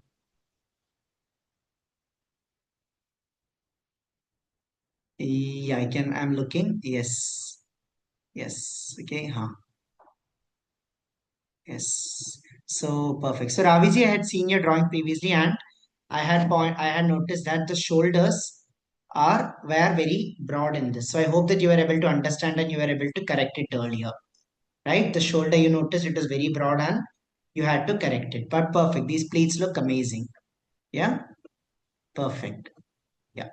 Yeah, I can. I'm looking. Yes. Yes. Okay. Huh. Yes. So perfect. So Raviji, I had seen your drawing previously, and I had noticed that the shoulders were very broad in this. So I hope that you were able to understand and you were able to correct it earlier. Right? The shoulder you noticed it was very broad and you had to correct it. But perfect. These pleats look amazing. Yeah. Perfect. Yeah.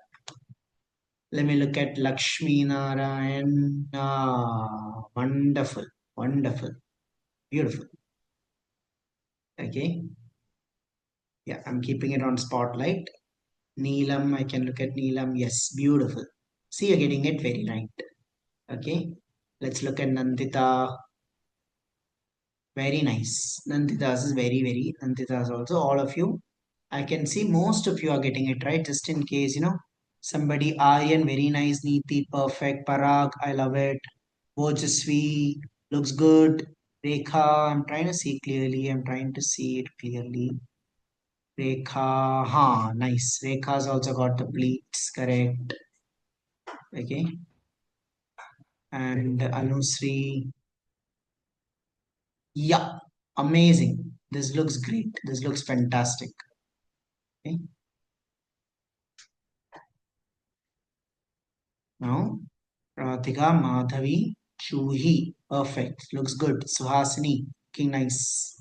Let me look at Lakshmi Narayan. Ah, wonderful. Wonderful. Beautiful. Okay. Yeah, I'm keeping it on spotlight. Neelam, I can look at Neelam. Yes, beautiful. See, you're getting it very right. Okay. Let's look at Nandita. Very nice. Nanditas is very. Nanditas also. All of you. I can see most of you are getting it right. Just in case, somebody Aryan, very nice. Neeti, perfect. Parag, I love it. Vojasvi, looks good. Rekha, I'm trying to see clearly. I'm trying to see it clearly. Rekha, nice. Rekha's also got the pleats, correct. Okay. And Anusri, yeah, amazing. This looks great. This looks fantastic. Okay. Now, Radhika, Madhavi, Chuhi, perfect. Looks good. Suhasini, looking nice.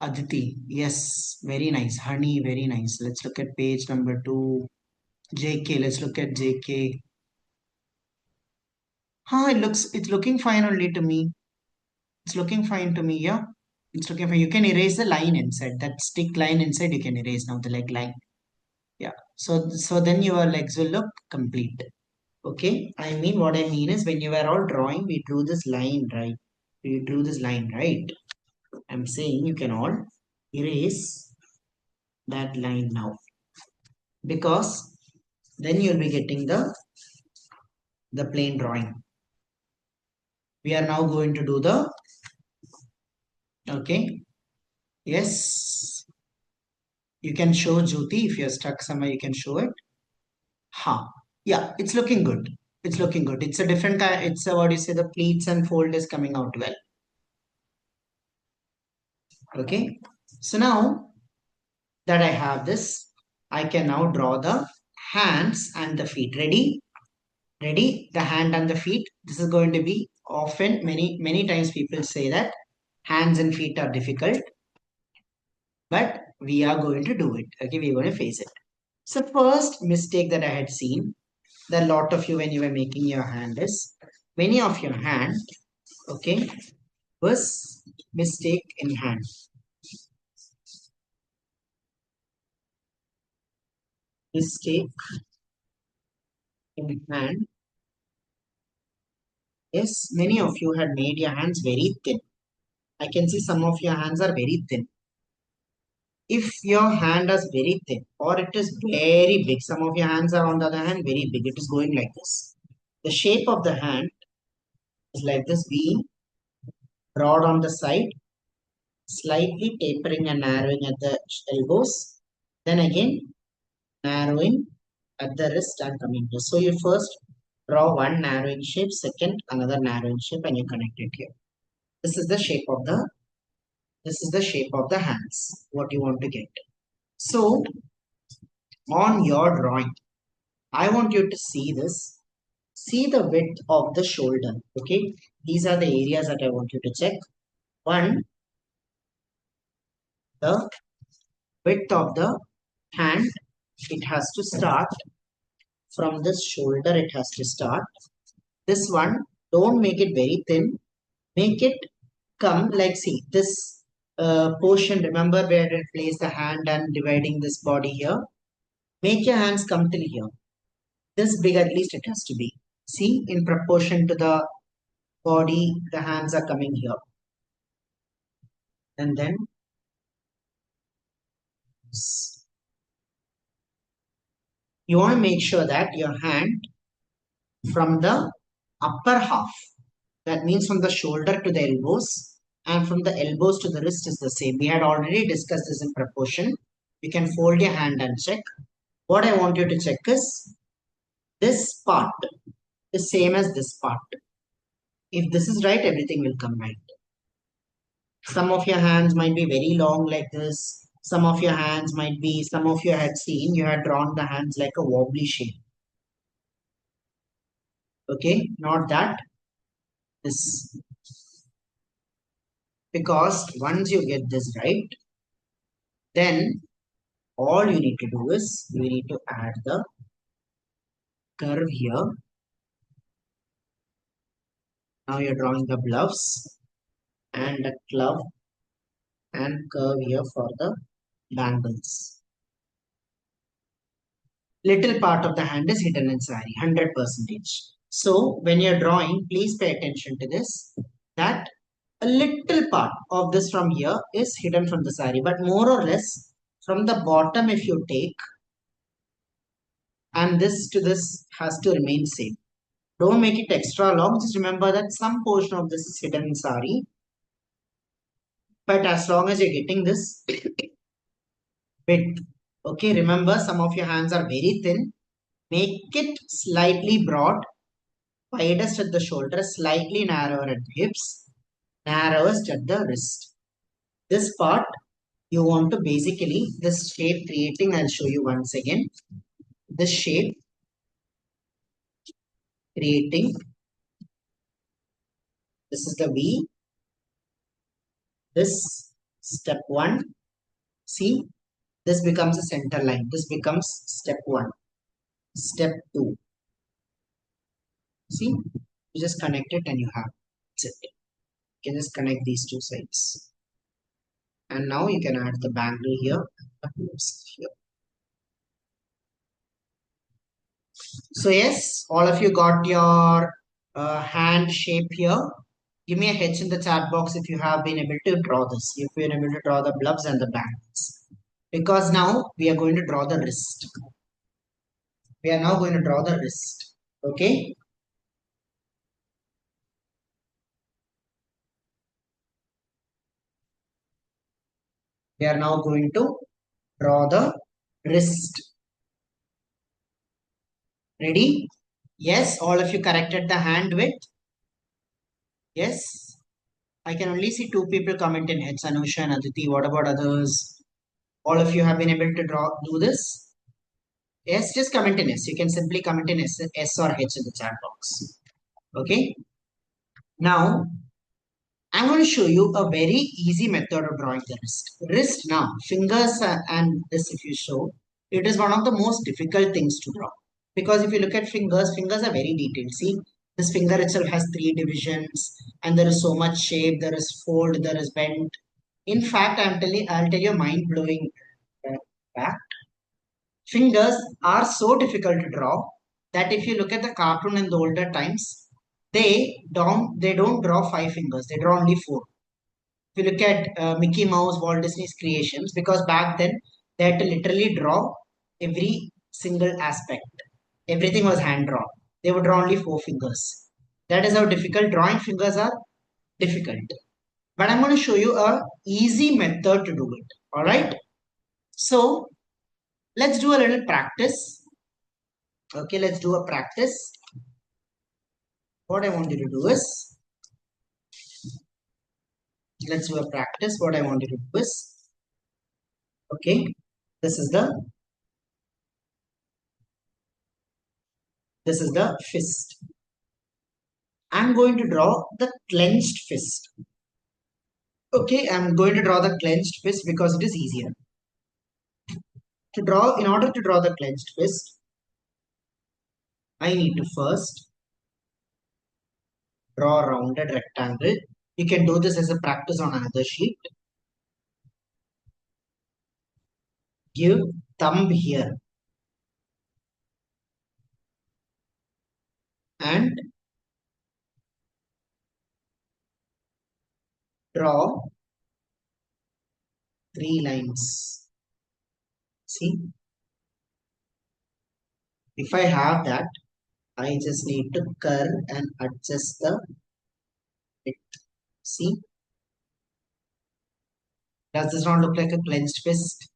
Aditi, yes, very nice. Honey, very nice. Let's look at page number 2. JK, let's look at JK. It's looking fine only to me. It's looking fine to me, yeah. It's looking fine. You can erase the line inside. That stick line inside you can erase now, the leg line. Yeah. So then your legs will look complete. Okay. I mean what I mean is when you were all drawing, we drew this line, right? We drew this line, right? I'm saying you can all erase that line now. Because then you'll be getting the plain drawing. We are now going to do the okay. Yes. You can show Jyoti if you're stuck somewhere, you can show it. Yeah, it's looking good. It's looking good. It's a different kind. It's a, what you say, the pleats and fold is coming out well. Okay. So now that I have this, I can now draw the hands and the feet. Ready? Ready? The hand and the feet. This is going to be often, many times people say that hands and feet are difficult, but we are going to do it. Okay. We're going to face it. So first mistake that I had seen, that a lot of you when you were making your hand is, many of your hand, okay, was mistake in hand. Mistake in hand. Yes, many of you had made your hands very thin. I can see some of your hands are very thin. If your hand is very thin or it is very big, some of your hands are on the other hand very big, it is going like this. The shape of the hand is like this, being broad on the side, slightly tapering and narrowing at the elbows, then again narrowing at the wrist and coming to. So you first draw one narrowing shape, second another narrowing shape, and you connect it here. This is the shape of the hands. What you want to get. So on your drawing, I want you to see this. See the width of the shoulder. Okay, these are the areas that I want you to check. One, the width of the hand. It has to start from this shoulder. It has to start. This one, don't make it very thin. Make it come like, see this portion. Remember where it place the hand and dividing this body here. Make your hands come till here. This big at least it has to be. See, in proportion to the body, the hands are coming here. And then you want to make sure that your hand from the upper half, that means from the shoulder to the elbows, and from the elbows to the wrist is the same. We had already discussed this in proportion. You can fold your hand and check. What I want you to check is this part is same as this part. If this is right, everything will come right. Some of your hands might be very long like this. Some of your hands might be, some of you had seen, you had drawn the hands like a wobbly shape. Okay, not that. This. Because once you get this right, then all you need to do is you need to add the curve here. Now you're drawing the gloves and a glove and curve here for the bangles. Little part of the hand is hidden in sari, 100%. So when you're drawing, please pay attention to this, that a little part of this from here is hidden from the sari, but more or less from the bottom if you take, and this to this has to remain same. Don't make it extra long. Just remember that some portion of this is hidden in sari. But as long as you're getting this width, okay, remember some of your hands are very thin. Make it slightly broad, widest at the shoulder, slightly narrower at the hips, narrowest at the wrist. This part you want to basically, this shape creating, I'll show you once again. This shape creating, this is the V. This step 1. See, this becomes a center line. This becomes step 1. Step 2. See, you just connect it and you have it. You can just connect these two sides. And now you can add the bangle here. So yes, all of you got your hand shape here. Give me a H in the chat box if you have been able to draw this. If you're able to draw the gloves and the bangles. Because now we are going to draw the wrist. We are now going to draw the wrist. Okay. We are now going to draw the wrist. Ready? Yes, all of you corrected the hand width. Yes. I can only see two people comment in H, Anusha and Aditi. What about others? All of you have been able to do this? Yes, just comment in S. You can simply comment in S or H in the chat box. Okay. Now, I'm going to show you a very easy method of drawing the wrist. Wrist now, fingers and this if you show. It is one of the most difficult things to draw. Because if you look at fingers, fingers are very detailed. See, this finger itself has three divisions, and there is so much shape, there is fold, there is bend. In fact, I'll tell you a mind-blowing fact. Fingers are so difficult to draw that if you look at the cartoon in the older times, they don't draw five fingers, they draw only four. If you look at Mickey Mouse, Walt Disney's creations, because back then they had to literally draw every single aspect. Everything was hand drawn. They would draw only four fingers. That is how difficult drawing fingers are difficult. But I'm going to show you a easy method to do it. All right. So let's do a little practice. Okay, let's do a practice. What I want you to do is, let's do a practice. What I want you to do is, okay, this is the this is the fist. I'm going to draw the clenched fist. Okay, I'm going to draw the clenched fist because it is easier. In order to draw the clenched fist, I need to first draw a rounded rectangle. You can do this as a practice on another sheet. Give thumb here and draw three lines. See, if I have that, I just need to curve and adjust the width. See, does this not look like a clenched fist?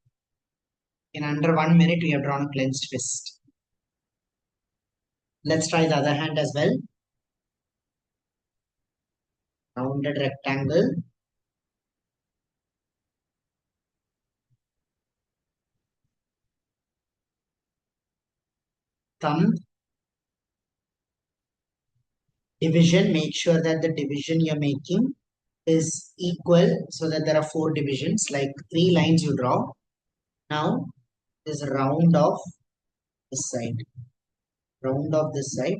In under 1 minute, we have drawn a clenched fist. Let's try the other hand as well. Rounded rectangle. Thumb. Division. Make sure that the division you're making is equal so that there are four divisions, like three lines you draw. Now, this round off this side. Round off this side.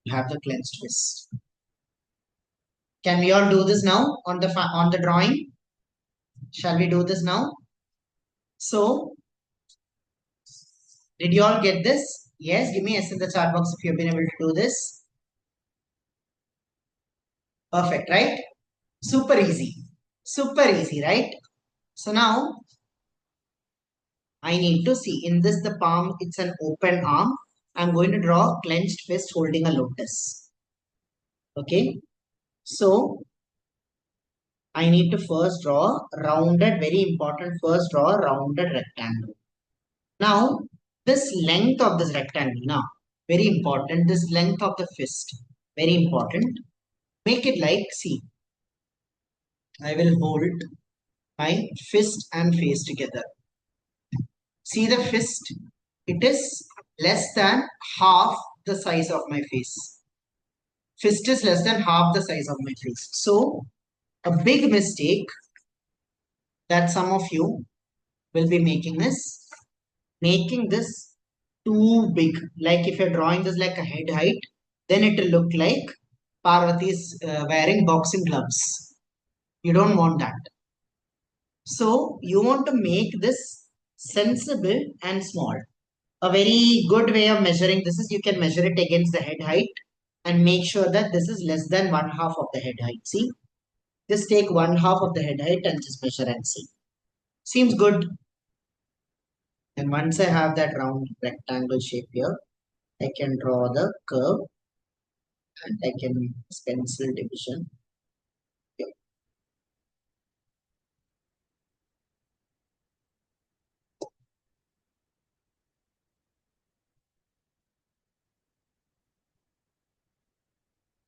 You have the clenched fist. Can we all do this now on the drawing? Shall we do this now? So, did you all get this? Yes, give me a yes in the chat box if you've been able to do this. Perfect, right? Super easy. Super easy, right? So now, I need to see in this the palm, it's an open arm. I'm going to draw clenched fist holding a lotus. Okay. So, I need to first draw rounded, very important, first draw a rounded rectangle. Now, this length of this rectangle, now, very important, this length of the fist, very important. Make it like, see, I will hold my fist and face together. See the fist, it is less than half the size of my face. Fist is less than half the size of my face. So, a big mistake that some of you will be making is making this too big. Like if you're drawing this like a head height, then it will look like Parvati is wearing boxing gloves. You don't want that. So you want to make this sensible and small. A very good way of measuring this is you can measure it against the head height and make sure that this is less than one half of the head height. See, just take one half of the head height and just measure and see. Seems good. And once I have that round rectangle shape here, I can draw the curve and I can pencil division. Here.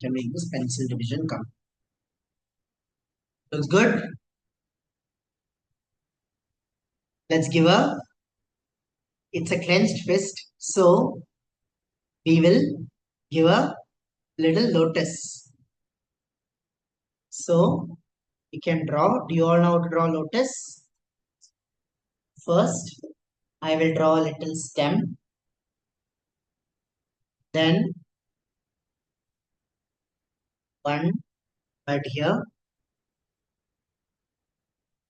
Can make this pencil division come. Looks good. Let's give it's a clenched fist. So we will give a little lotus. So You can draw. Do you all know how to draw lotus? First, I will draw a little stem. Then one bud here.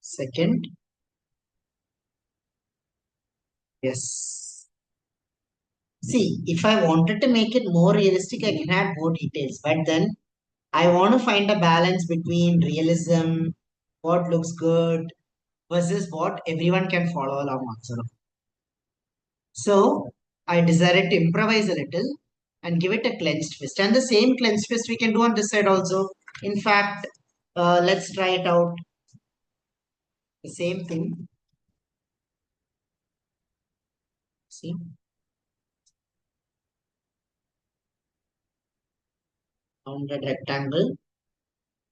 Second, yes. See, if I wanted to make it more realistic, I can add more details. But then I want to find a balance between realism, what looks good, versus what everyone can follow along also. So I decided to improvise a little and give it a clenched fist. And the same clenched fist we can do on this side also. In fact, let's try it out. The same thing. See, rounded rectangle.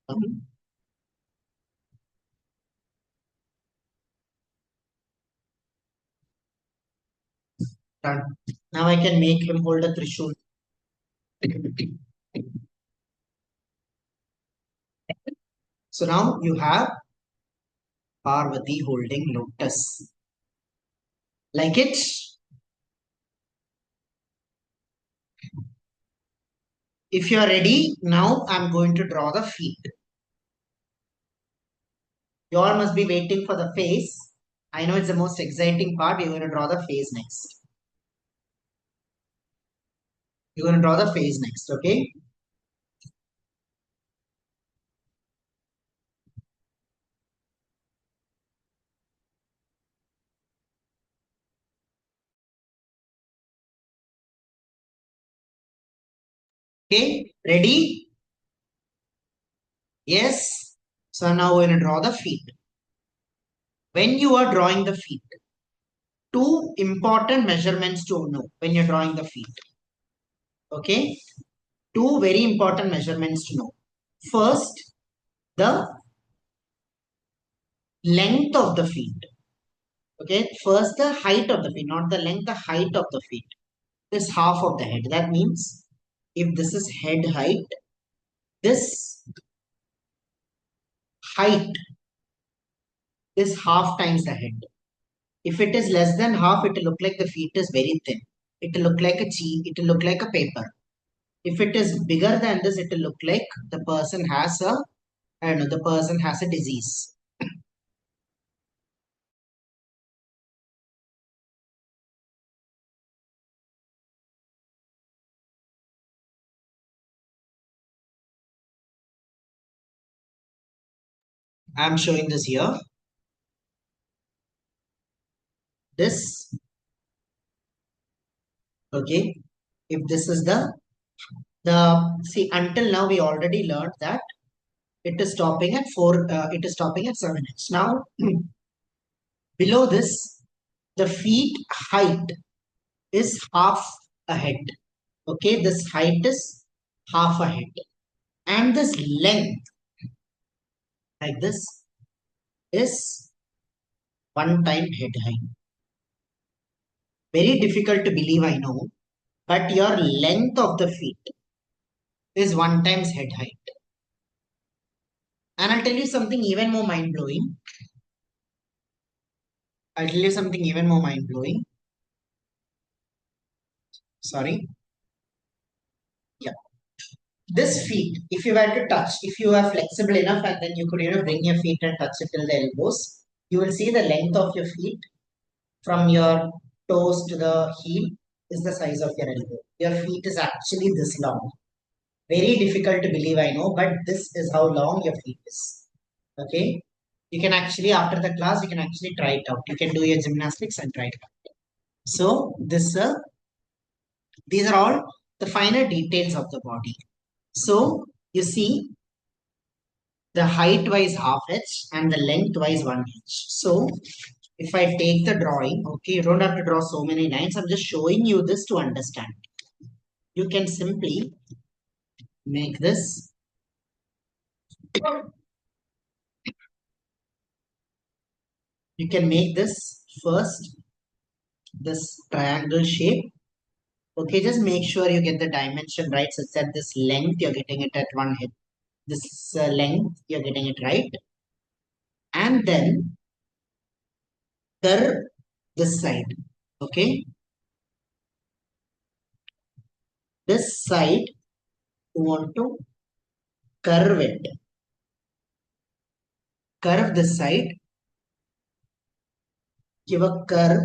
Um, done. Now I can make him hold a trishul. So now you have Parvati holding lotus. Like it? If you are ready, now I'm going to draw the feet. You all must be waiting for the face. I know it's the most exciting part. You're going to draw the face next. You're going to draw the face next, okay? Okay, ready? Yes. So now we're going to draw the feet. When you are drawing the feet, two important measurements to know when you're drawing the feet. Okay? Two very important measurements to know. First, the length of the feet. Okay, first the height of the feet, not the length, the height of the feet. This half of the head. That means if this is head height, this height is half times the head. If it is less than half, it will look like the feet is very thin. It will look like a cheese, it will look like a paper. If it is bigger than this, it will look like the person has a, I don't know, the person has a disease. I'm showing this here. This, okay. If this is see, until now we already learned that it is stopping at 4, it is stopping at 7 inches. Now, below this, the feet height is half a head. Okay, this height is half a head. And this length, like this, is one time head height. Very difficult to believe, I know, but your length of the feet is one times head height. And I'll tell you something even more mind blowing. I'll tell you something even more mind blowing. Sorry. Yeah. This feet, if you were to touch, if you are flexible enough and then you could, bring your feet and touch it till the elbows, you will see the length of your feet from your toes to the heel is the size of your elbow. Your feet is actually this long. Very difficult to believe, I know, but this is how long your feet is. Okay. You can actually, after the class, you can actually try it out. You can do your gymnastics and try it out. So these are all the finer details of the body. So you see the height wise half h and the length wise 1 inch. So if I take the drawing, okay, you don't have to draw so many lines. I'm just showing you this to understand. You can simply make this. You can make this first, this triangle shape. Okay, just make sure you get the dimension right such that this length you're getting it at one hit. This length you're getting it right. and then curve this side. Okay, this side you want to curve it. Curve this side. Give a curve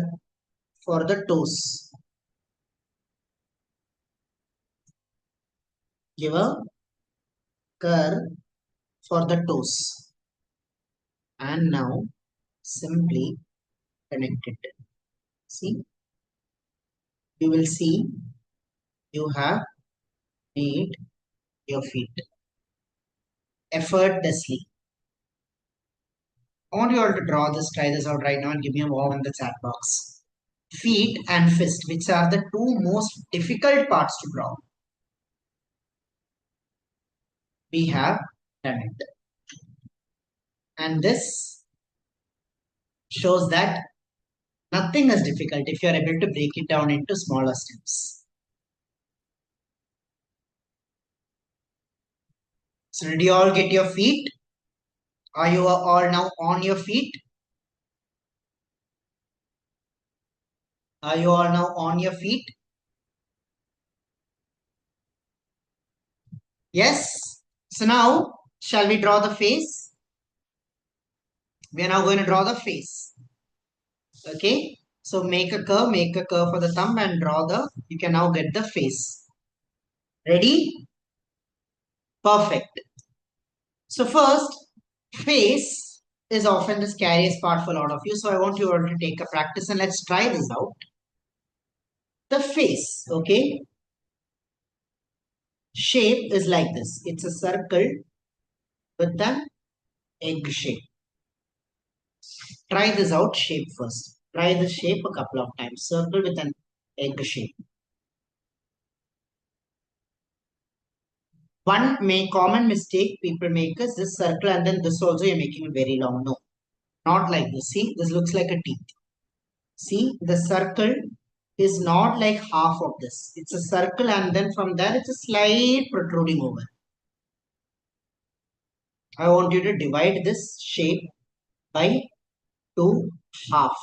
for the toes. Give a curve for the toes. And now simply connect it. See, you will see you have made your feet effortlessly. I want you all to draw this, try this out right now and give me a wow in the chat box. Feet and fist, which are the two most difficult parts to draw. We have done it. And this shows that nothing is difficult if you are able to break it down into smaller steps. So did you all get your feet? Are you all now on your feet? Are you all now on your feet? Yes. So now, shall we draw the face? We are now going to draw the face. Okay. So make a curve for the thumb and draw you can now get the face. Ready? Perfect. So first, face is often the scariest part for a lot of you. So I want you all to take a practice and let's try this out. The face, okay? Shape is like this. It's a circle with an egg shape. Try this out shape first. Try the shape a couple of times. Circle with an egg shape. One common mistake people make is this circle and then this also you're making it very long. No, not like this. See, this looks like a teeth. See, the circle is not like half of this. It's a circle and then from there it's a slight protruding over. I want you to divide this shape by two half.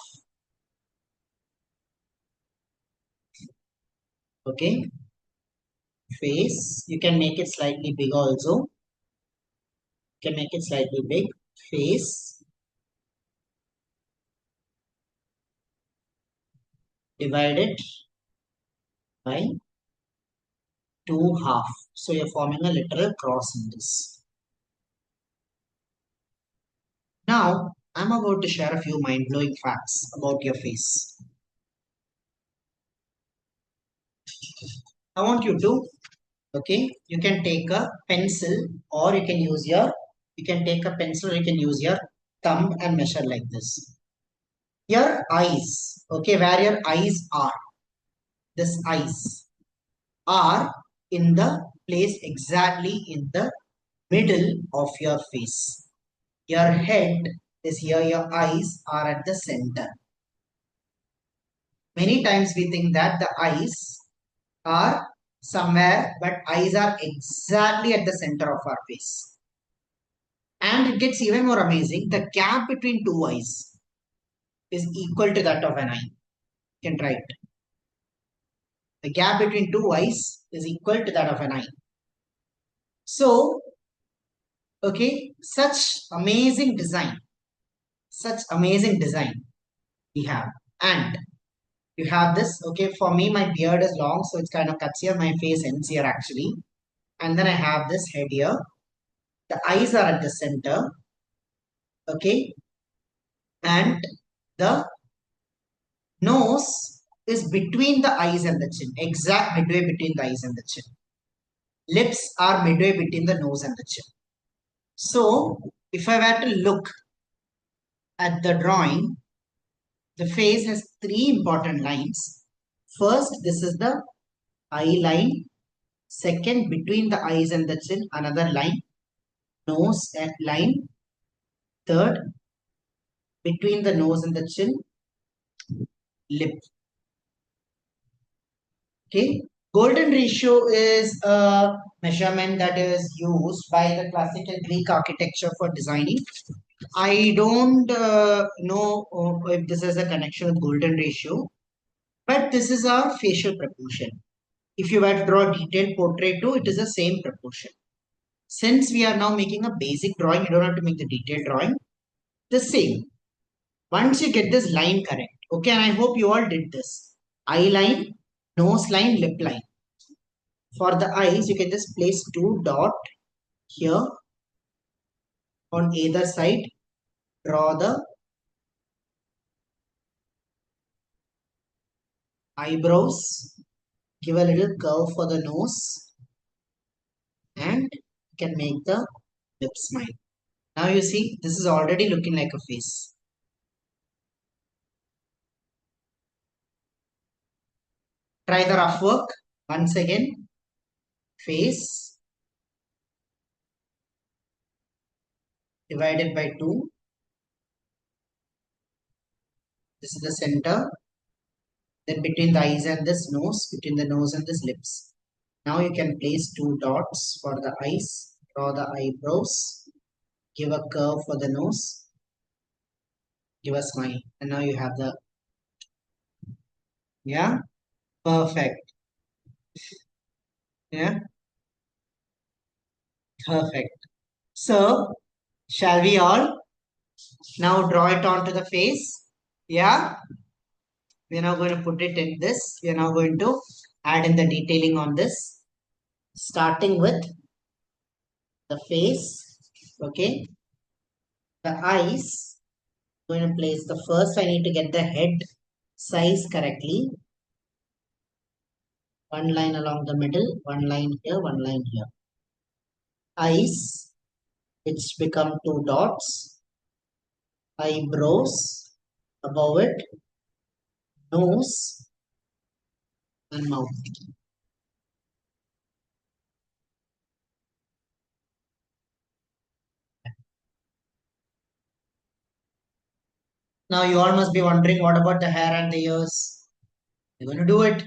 Okay. Face, you can make it slightly big also. You can make it slightly big. Face divided by two half. So you're forming a literal cross in this. Now, I'm about to share a few mind-blowing facts about your face. I want you to, okay, you can take a pencil or you can take a pencil or you can use your thumb and measure like this. Your eyes, okay, where your eyes are, this eyes are in the place exactly in the middle of your face. Your head is here, your eyes are at the center. Many times we think that the eyes are somewhere, but eyes are exactly at the center of our face. And it gets even more amazing. The gap between two eyes is equal to that of an eye. You can try it. The gap between two eyes is equal to that of an eye. So, okay, such amazing design we have. And you have this, okay, for me, my beard is long, so it's kind of cuts here. My face ends here actually. And then I have this head here. The eyes are at the center, okay, and the nose is between the eyes and the chin, exact midway between the eyes and the chin. Lips are midway between the nose and the chin. So, if I were to look at the drawing, the face has three important lines. First, this is the eye line. Second, between the eyes and the chin, another line. Nose line. Third, between the nose and the chin, lip. Okay. Golden ratio is a measurement that is used by the classical Greek architecture for designing. I don't know if this is a connection with golden ratio, but this is our facial proportion. If you were to draw a detailed portrait too, it is the same proportion. Since we are now making a basic drawing, you don't have to make the detailed drawing. The same. Once you get this line correct, okay, and I hope you all did this. Eye line, nose line, lip line. For the eyes, you can just place two dot here on either side. Draw the eyebrows. Give a little curve for the nose, and you can make the lip smile. Now you see, this is already looking like a face. Try the rough work. Once again, face divided by 2. This is the center. Then between the eyes and this nose, between the nose and this lips. Now you can place two dots for the eyes. Draw the eyebrows. Give a curve for the nose. Give a smile. And now you have the, yeah, perfect. Yeah, perfect. So, shall we all now draw it onto the face? Yeah, we are now going to put it in this. We are now going to add in the detailing on this, starting with the face. Okay, the eyes. Going to place the first. I need to get the head size correctly. One line along the middle, one line here, one line here. Eyes, which become two dots. Eyebrows above it, nose, and mouth. Now you all must be wondering what about the hair and the ears? We're going to do it.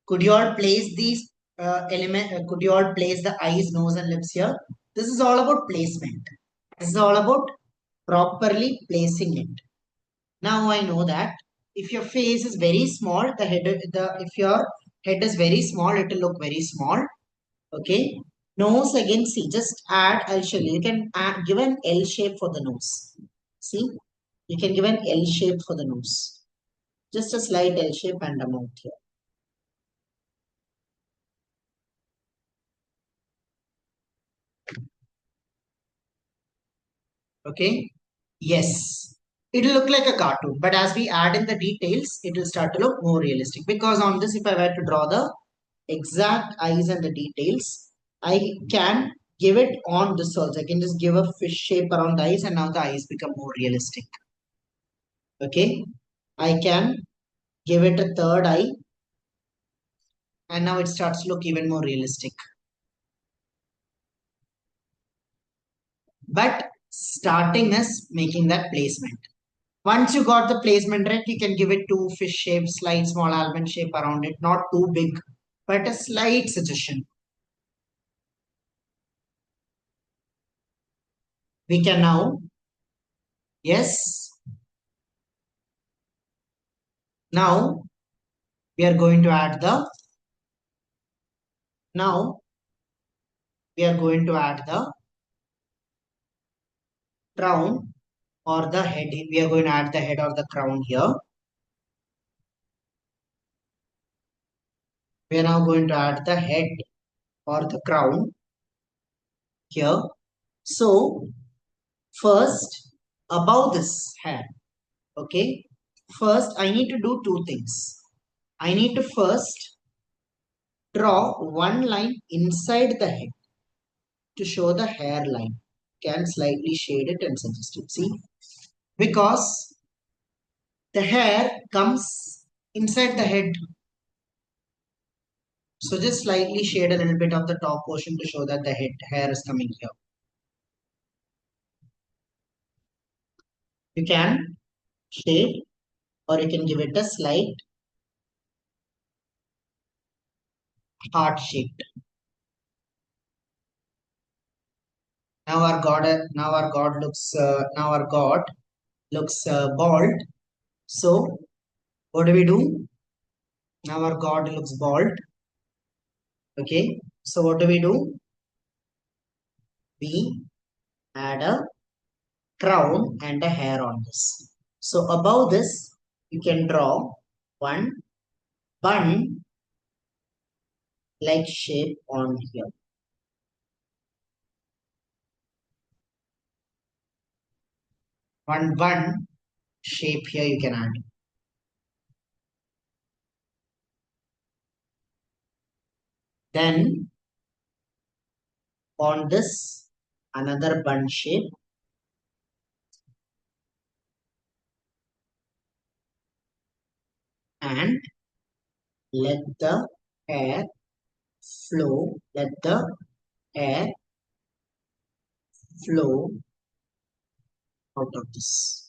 Could you all place these could you all place the eyes, nose, and lips here? This is all about placement. This is all about properly placing it. Now I know that if your face is very small, if your head is very small, it will look very small. Okay. Nose again, see, just add, I'll show you. You can give an L shape for the nose. See, you can give an L shape for the nose. Just a slight L shape and a mouth here. Okay. Yes. It'll look like a cartoon, but as we add in the details, it will start to look more realistic. Because on this, if I were to draw the exact eyes and the details, I can give it on this also. I can just give a fish shape around the eyes and now the eyes become more realistic. Okay. I can give it a third eye and now it starts to look even more realistic. But starting is making that placement. Once you got the placement right, you can give it two fish shapes, slight small almond shape around it, not too big, but a slight suggestion. We can now, yes, now we are going to add the, now we are going to add the crown or the head. We are going to add the head or the crown here. We are now going to add the head or the crown here. So first, above this hair, okay, first I need to do two things. I need to first draw one line inside the head to show the hairline. Can slightly shade it and suggest it. See, because the hair comes inside the head. So just slightly shade a little bit of the top portion to show that the head hair is coming here. You can shade or you can give it a slight heart shape. Now our god looks bald. So what do we do? Now our god looks bald. Okay. So what do? We add a crown and a hair on this. So above this, you can draw one bun like shape on here. One bun shape here you can add. Then on this, another bun shape, and let the air flow. Let the air flow out of this.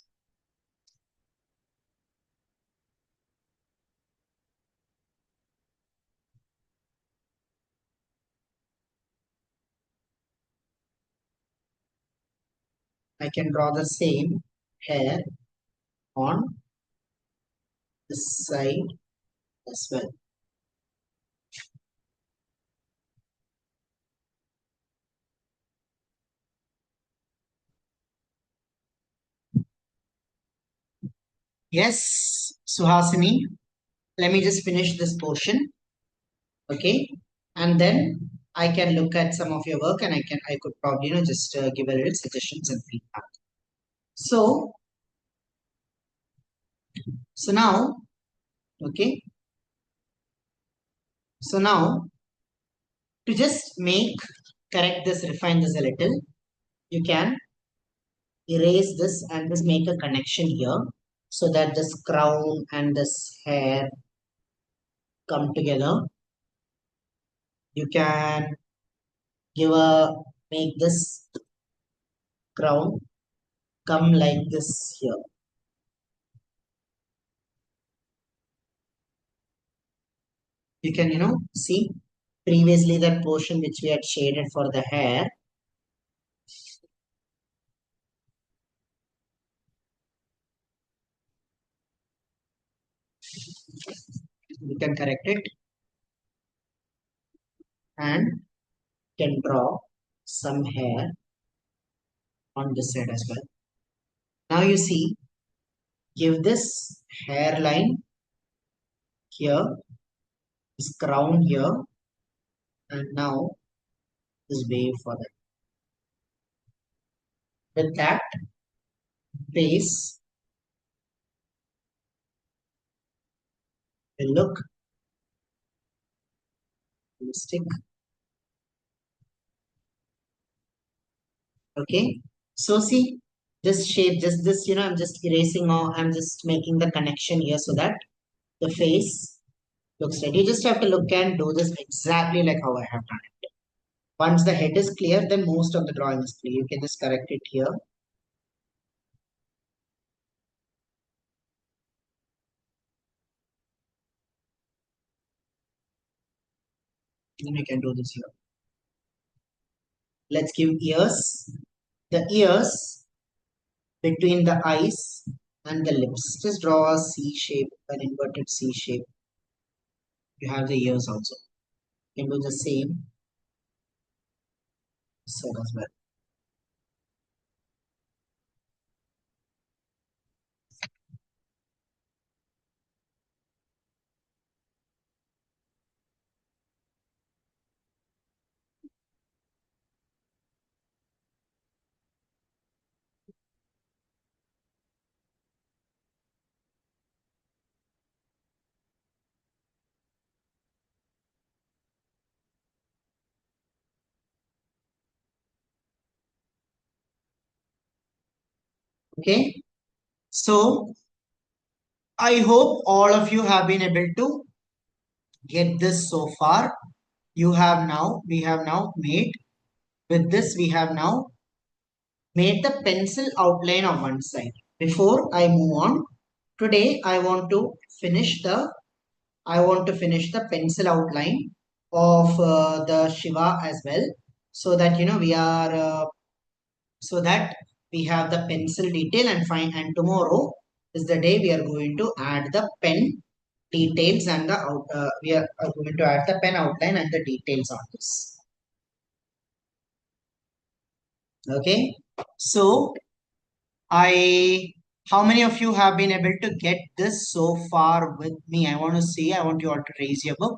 I can draw the same hair on this side as well. Yes, Suhasini, let me just finish this portion. Okay. And then I can look at some of your work and I could probably, just give a little suggestions and feedback. So, so now, okay. So now to just correct this, refine this a little, you can erase this and just make a connection here so that this crown and this hair come together. You can make this crown come like this here. You can, see previously that portion which we had shaded for the hair. You can correct it and can draw some hair on this side as well. Now you see, give this hairline here, this crown here, and now this wave for that. With that face will look realistic. Okay. So see this shape, just this, I'm just erasing or I'm just making the connection here so that the face looks right. You just have to look and do this exactly like how I have done it. Once the head is clear, then most of the drawing is clear. You can just correct it here. Then we can do this here. Let's give ears. The ears between the eyes and the lips. Just draw a C shape, an inverted C shape. You have the ears also. You can do the same side as well. Okay. So I hope all of you have been able to get this so far. We have now made, with this, we have now made the pencil outline of one side. Before I move on, today I want to finish the pencil outline of the Shiva as well, so that we are so that we have the pencil detail and fine. And tomorrow is the day we are going to add the pen details and the we are going to add the pen outline and the details on this. Okay, so I, how many of you have been able to get this so far with me? I want to see. I want you all to raise your book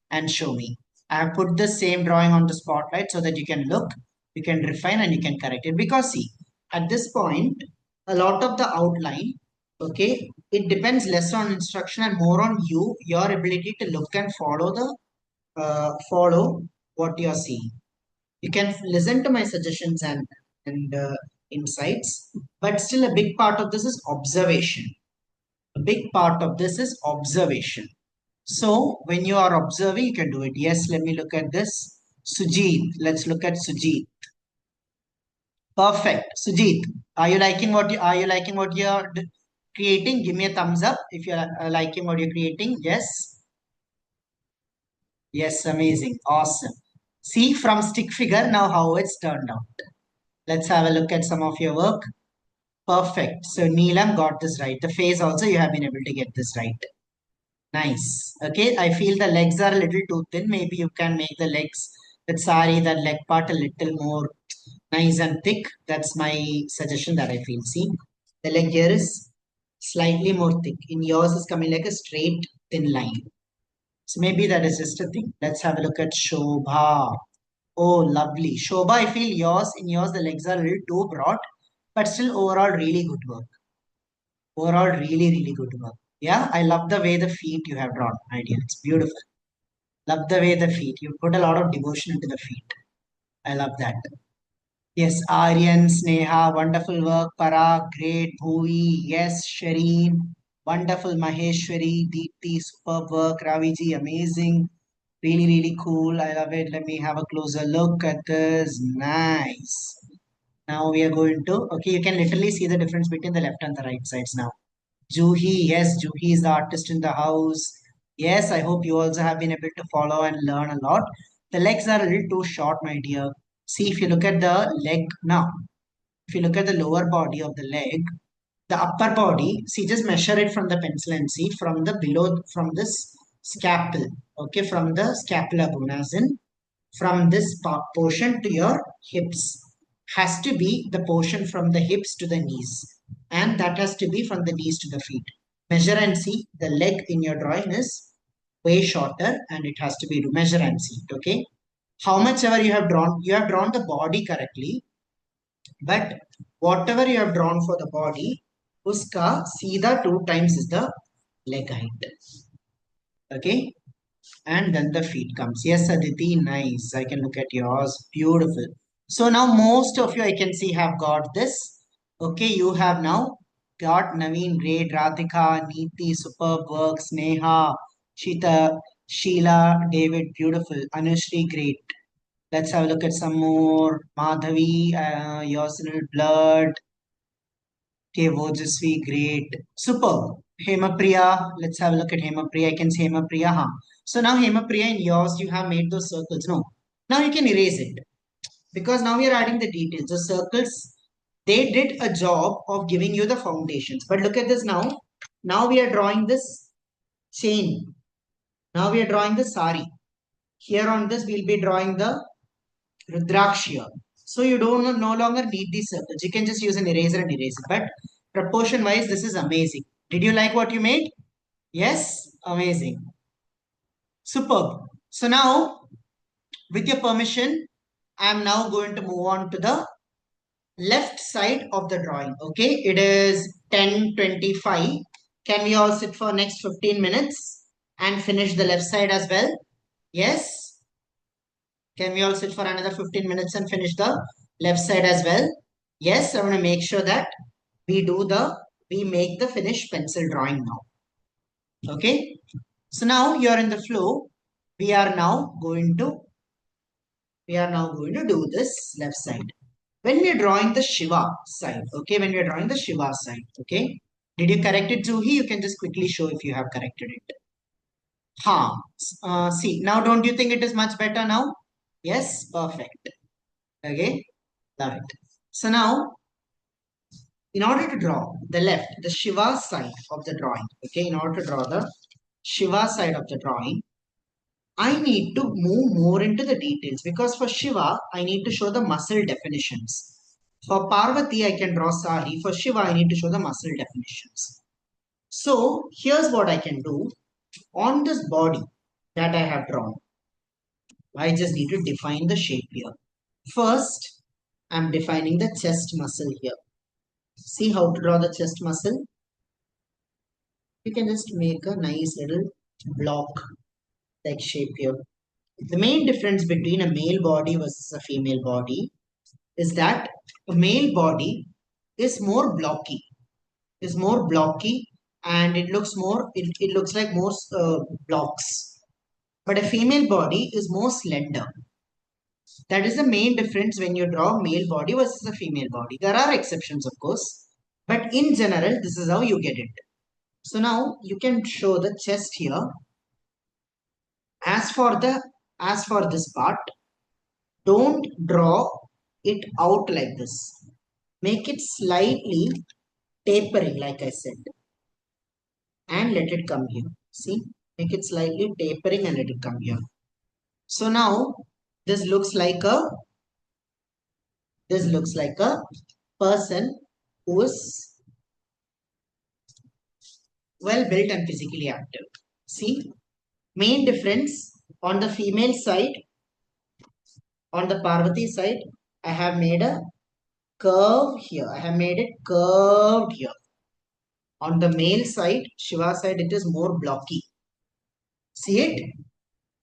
and show me. I have put the same drawing on the spotlight so that you can look, you can refine, and you can correct it. Because see, at this point, a lot of the outline, okay, it depends less on instruction and more on you, your ability to look and follow the follow what you are seeing. You can listen to my suggestions and insights, but still a big part of this is observation. A big part of this is observation. So when you are observing, you can do it. Yes, let me look at this. Sujit, let's look at Sujit. Perfect. Sujit, are you liking what you're creating? Give me a thumbs up if you're liking what you're creating. Yes. Yes, amazing, awesome. See, from stick figure now how it's turned out. Let's have a look at some of your work. Perfect. So Neelam got this right. The face also you have been able to get this right. Nice. Okay. I feel the legs are a little too thin. Maybe you can make the legs, that sari, that leg part a little more nice and thick. That's my suggestion that I feel. See, the leg here is slightly more thick. In yours is coming like a straight thin line. So maybe that is just a thing. Let's have a look at Shobha. Oh, lovely. Shobha, I feel in yours, the legs are a little too broad, but still overall really good work. Overall, really, really good work. Yeah, I love the way the feet you have drawn, my dear. It's beautiful. Love the way the feet. You put a lot of devotion into the feet. I love that. Yes, Aryan, Sneha, wonderful work. Parag, great. Bhuvi, yes. Shireen, wonderful. Maheshwari, Deepti, superb work. Raviji, amazing. Really, really cool. I love it. Let me have a closer look at this. Nice. Now we are going to, okay, you can literally see the difference between the left and the right sides now. Juhi, yes, Juhi is the artist in the house. Yes, I hope you also have been able to follow and learn a lot. The legs are a little too short, my dear. See, if you look at the leg now, if you look at the lower body of the leg, the upper body, see, just measure it from the pencil and see from the below, from this scalpel, okay, from the scapula bone, as in from this portion to your hips has to be the portion from the hips to the knees, and that has to be from the knees to the feet. Measure and see. The leg in your drawing is way shorter and it has to be measure and see. Okay, how much ever you have drawn the body correctly, but whatever you have drawn for the body, uska seedha 2 times is the leg height. Okay, and then the feet comes. Yes, Aditi, nice. I can look at yours. Beautiful. So now most of you I can see have got this. Okay, you have now got Naveen, great. Radhika, Neeti, superb work. Sneha, Shita, Sheila, David, beautiful. Anushri, great. Let's have a look at some more. Madhavi, yours a little blurred. Okay, Vojasvi, great. Superb. Hemapriya, let's have a look at Hemapriya. I can say Hemapriya. Huh? So now Hemapriya, in yours, you have made those circles. No. Now you can erase it because now we are adding the details. The circles, they did a job of giving you the foundations. But look at this now. Now we are drawing this chain. Now we are drawing the sari. Here on this, we'll be drawing the Rudrakshya. So you don't no longer need these circles. You can just use an eraser and erase it. But proportion wise, this is amazing. Did you like what you made? Yes, amazing. Superb. So now, with your permission, I am now going to move on to the left side of the drawing. Okay, it is 10:25. Can we all sit for next 15 minutes and finish the left side as well? Yes. Can we all sit for another 15 minutes and finish the left side as well? Yes, I want to make sure that we make the finished pencil drawing now. Okay. So now you're in the flow. We are now going to do this left side. When we are drawing the Shiva side, okay, when we are drawing the Shiva side, okay, did you correct it, Juhi? You can just quickly show if you have corrected it. Ha. See, now don't you think it is much better now? Yes, perfect. Okay, love it. So now, in order to draw the left, the Shiva side of the drawing, okay, in order to draw the Shiva side of the drawing, I need to move more into the details because for Shiva, I need to show the muscle definitions. For Parvati, I can draw sari. For Shiva, I need to show the muscle definitions. So here's what I can do. On this body that I have drawn, I just need to define the shape here. First, I'm defining the chest muscle here. See how to draw the chest muscle? You can just make a nice little block like shape here. The main difference between a male body versus a female body is that a male body is more blocky, and it looks like more blocks. But a female body is more slender. That is the main difference when you draw male body versus a female body. There are exceptions, of course, but in general, this is how you get it. So now you can show the chest here. As for the as for this part, don't draw it out like this. Make it slightly tapering, like I said, and let it come here. See, make it slightly tapering and let it come here. So now this looks like a person who is well built and physically active. See, main difference on the female side, on the Parvati side, I have made a curve here. I have made it curved here. On the male side, Shiva side, it is more blocky. See it?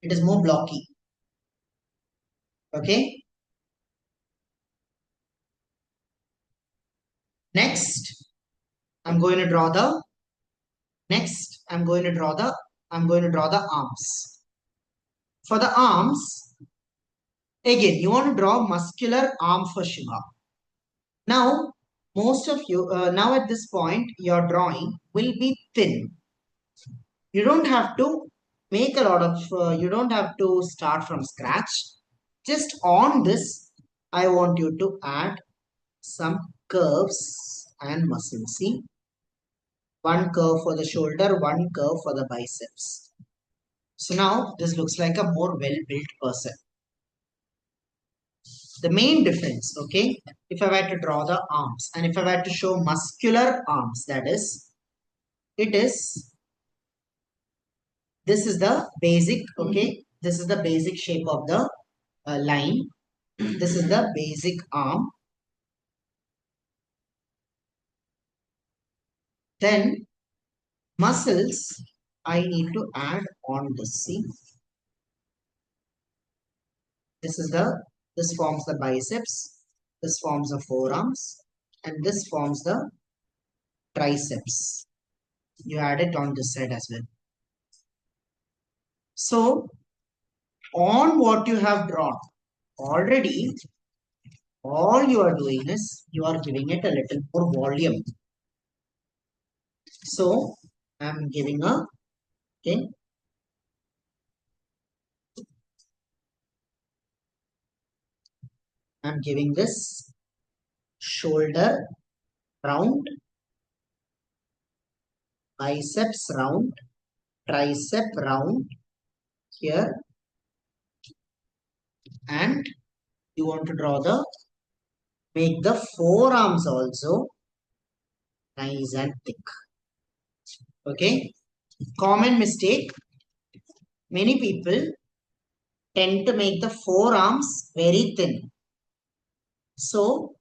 It is more blocky. Okay. Next, I'm going to draw the next. I'm going to draw the arms. For the arms, again, you want to draw muscular arm for Shiva. Now, most of you, now at this point, your drawing will be thin. You don't have to make a lot of, you don't have to start from scratch. Just on this, I want you to add some curves and muscles. See, one curve for the shoulder, one curve for the biceps. So now this looks like a more well-built person. The main difference, okay, if I were to draw the arms and if I were to show muscular arms, that is, it is, this is the basic, okay, this is the basic shape of the line. This is the basic arm. Then muscles, I need to add on this. See, this is the, this forms the biceps, this forms the forearms, and this forms the triceps. You add it on this side as well. So on what you have drawn already, all you are doing is you are giving it a little more volume. So I'm giving a, okay, I'm giving this shoulder round, biceps round, tricep round here, and you want to draw the, make the forearms also nice and thick. Okay, common mistake, many people tend to make the forearms very thin. So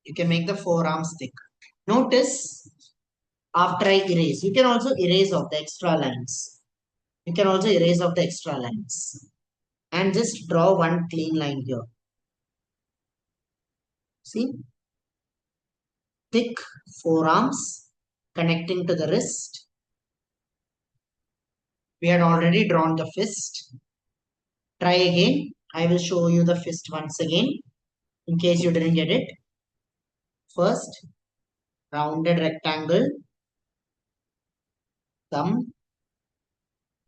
you can make the forearms thick. Notice after I erase, you can also erase off the extra lines. You can also erase off the extra lines and just draw one clean line here. See, thick forearms connecting to the wrist. We had already drawn the fist. Try again. I will show you the fist once again in case you didn't get it. First, rounded rectangle, thumb,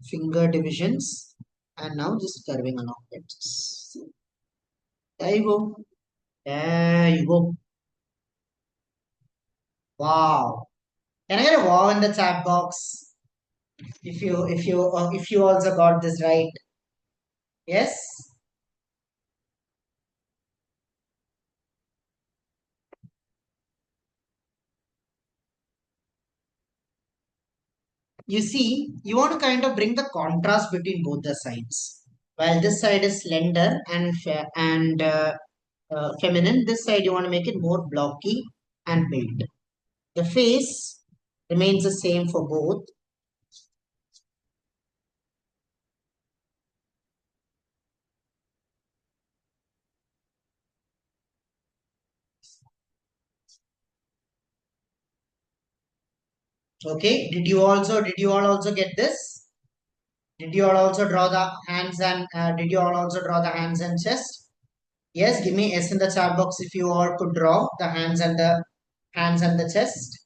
finger divisions, and now just curving along it. There you go. There you go. Wow. Can I get a wow in the chat box? If you also got this right. Yes. You see, you want to kind of bring the contrast between both the sides. While this side is slender and feminine, this side you want to make it more blocky and built. The face remains the same for both. Okay. Did you all also get this? Did you all also draw the hands and did you all also draw the hands and chest? Yes, give me S in the chat box if you all could draw the hands and the chest.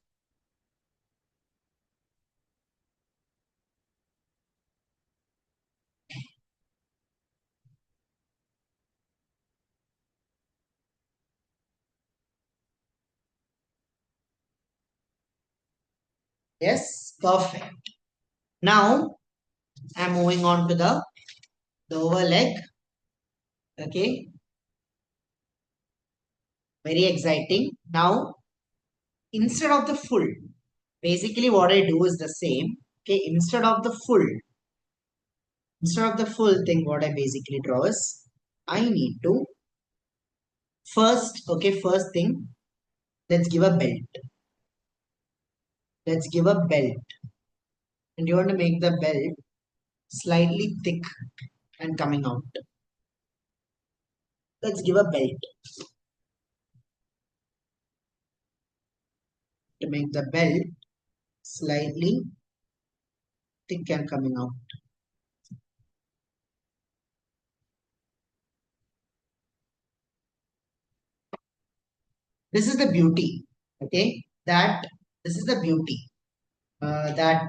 Yes, perfect. Now I'm moving on to the lower leg. Okay, very exciting. Now instead of the full, basically what I do is the same. Okay, instead of the full thing, what I basically draw is I need to first thing, let's give a belt. Let's give a belt. And you want to make the belt slightly thick and coming out. Let's give a belt to make the belt slightly thick and coming out. This is the beauty. Okay, that this is the beauty. That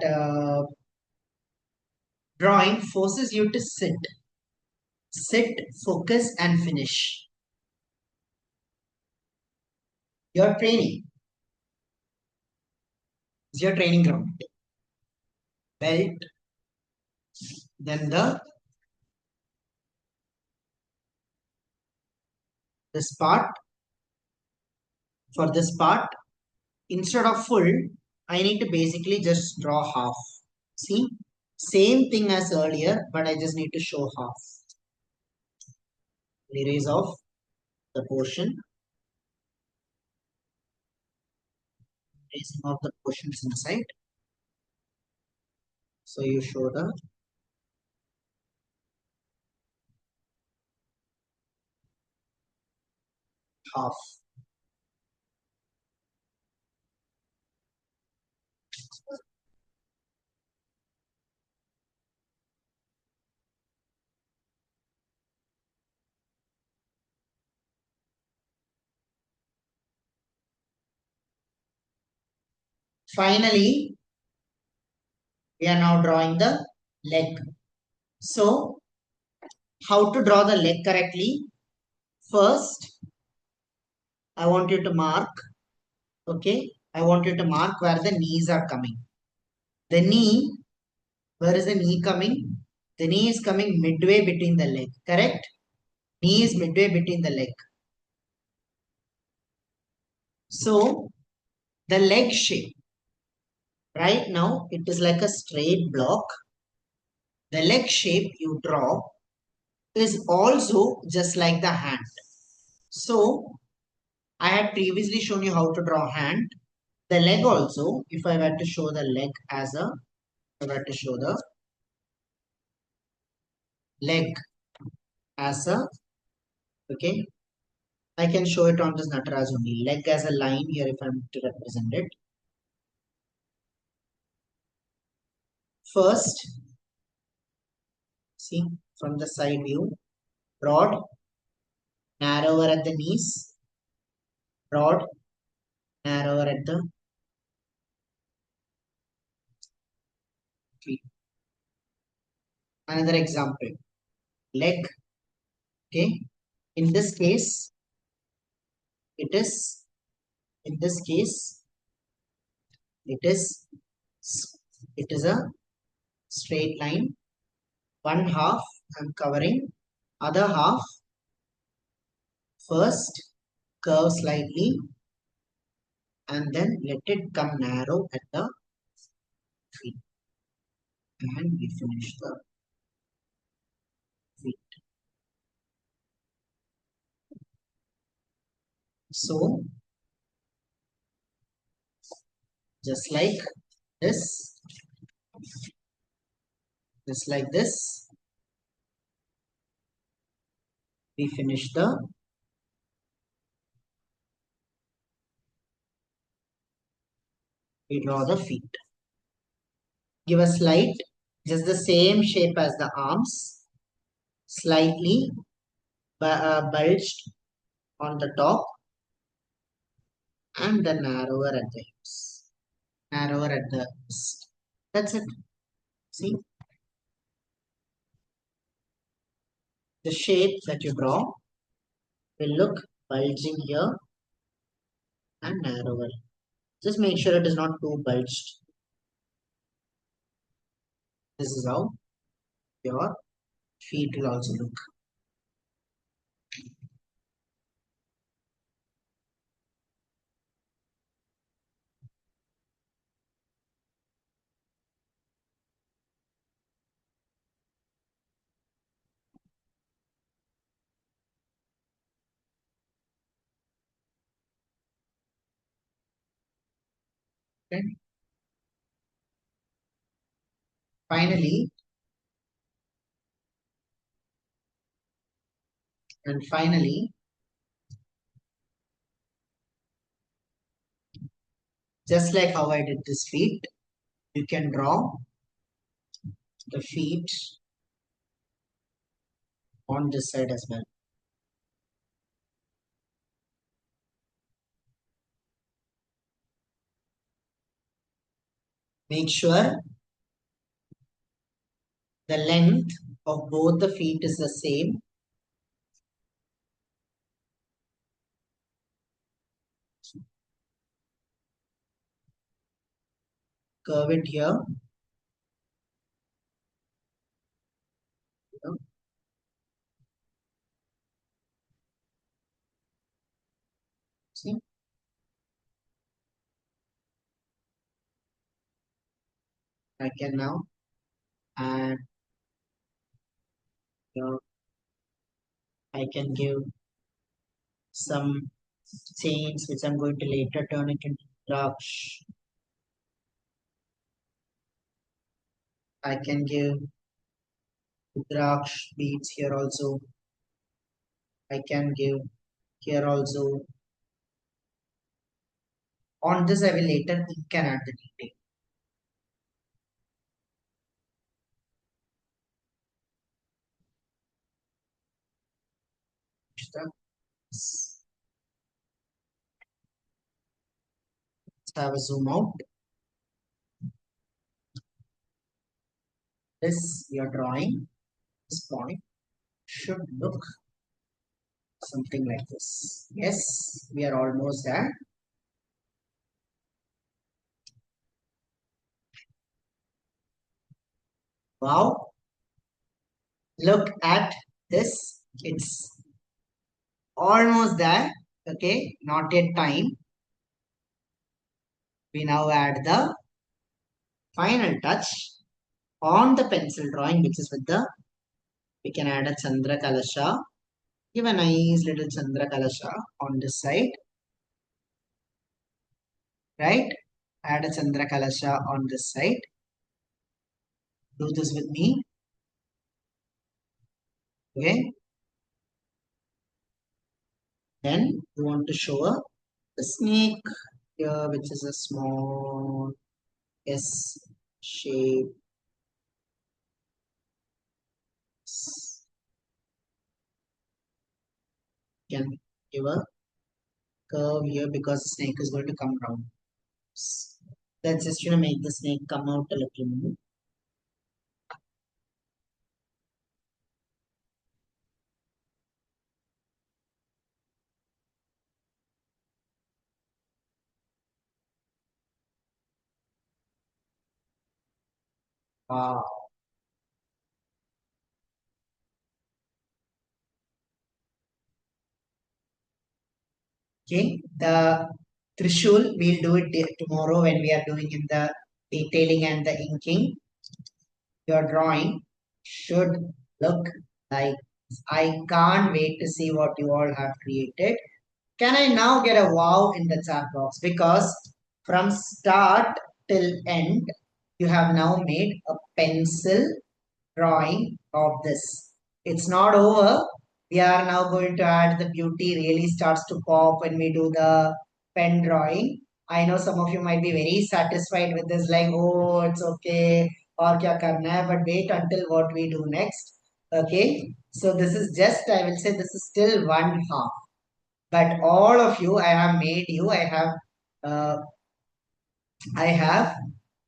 drawing forces you to sit, focus, and finish. Your training is your training ground. Belt, then this part. For this part, instead of full, I need to basically just draw half. See, same thing as earlier, but I just need to show half. Erase off the portion, erasing off the portions inside. So you show the half. Finally, we are now drawing the leg. So, how to draw the leg correctly? First, I want you to mark, okay? I want you to mark where the knees are coming. The knee, where is the knee coming? The knee is coming midway between the leg, correct? Knee is midway between the leg. So, the leg shape, right now, it is like a straight block. The leg shape you draw is also just like the hand. So, I had previously shown you how to draw hand. The leg also, if I were to show the leg as a, if I were to show the leg as a, okay, I can show it on this Nataraj only. Leg as a line here if I'm to represent it. First, see from the side view, broad, narrower at the knees, broad, narrower at the feet. Another example, leg, okay. In this case, it is, in this case, it is, it is a straight line. One half I'm covering, other half first curve slightly and then let it come narrow at the feet and we finish the feet. So just like this, just like this, we finish we draw the feet. Give a slight, just the same shape as the arms, slightly bulged on the top and then narrower at the hips, narrower at the wrist. That's it. See, the shape that you draw will look bulging here and narrower. Just make sure it is not too bulged. This is how your feet will also look. Okay. Finally, and finally, just like how I did this feet, you can draw the feet on this side as well. Make sure the length of both the feet is the same. Curve it here. See, I can now add here. I can give some chains which I'm going to later turn it into Draksh. I can give Draksh beads here also. I can give here also. On this, I will later can add the detail. Let's have a zoom out. This we are drawing. This point should look something like this. Yes, we are almost there. Wow, look at this. It's almost there. Okay, not yet time. We now add the final touch on the pencil drawing, which is with the, we can add a Chandra Kalasha. Give a nice little Chandra Kalasha on this side. Right? Add a Chandra Kalasha on this side. Do this with me. Okay. Then you want to show a snake here, which is a small S shape. Can give a curve here because the snake is going to come down. Let's just make the snake come out a little more. Wow. Okay. The Trishul, we'll do it tomorrow when we are doing in the detailing and the inking. Your drawing should look like this. I can't wait to see what you all have created. Can I now get a wow in the chat box? Because from start till end, you have now made a pencil drawing of this. It's not over. We are now going to add the beauty really starts to pop when we do the pen drawing. I know some of you might be very satisfied with this, like, oh, it's okay, or kya karna hai, but wait until what we do next. Okay, so this is just, I will say, this is still one half. But all of you, I have made you, uh, I have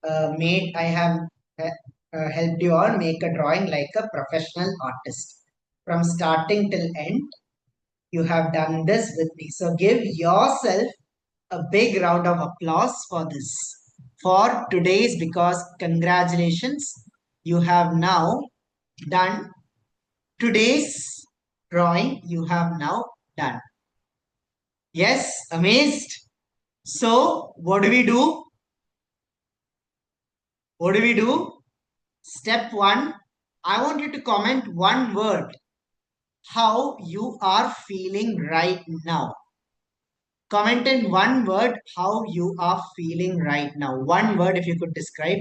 I have helped you all make a drawing like a professional artist. From starting till end, you have done this with me. So give yourself a big round of applause for this. For today's, because congratulations, you have now done today's drawing, you have now done. Yes, amazed. So, what do we do? What do we do? Step one, I want you to comment one word, how you are feeling right now. Comment in one word, how you are feeling right now. One word, if you could describe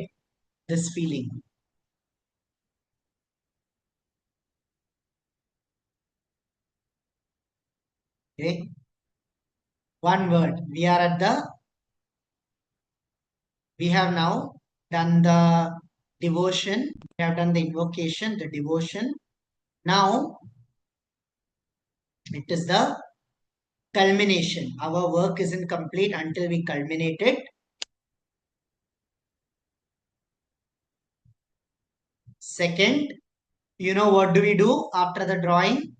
this feeling. Okay. One word. We have now done the devotion. We have done the invocation, the devotion. Now it is the culmination. Our work isn't complete until we culminate it. Second, you know what do we do after the drawing?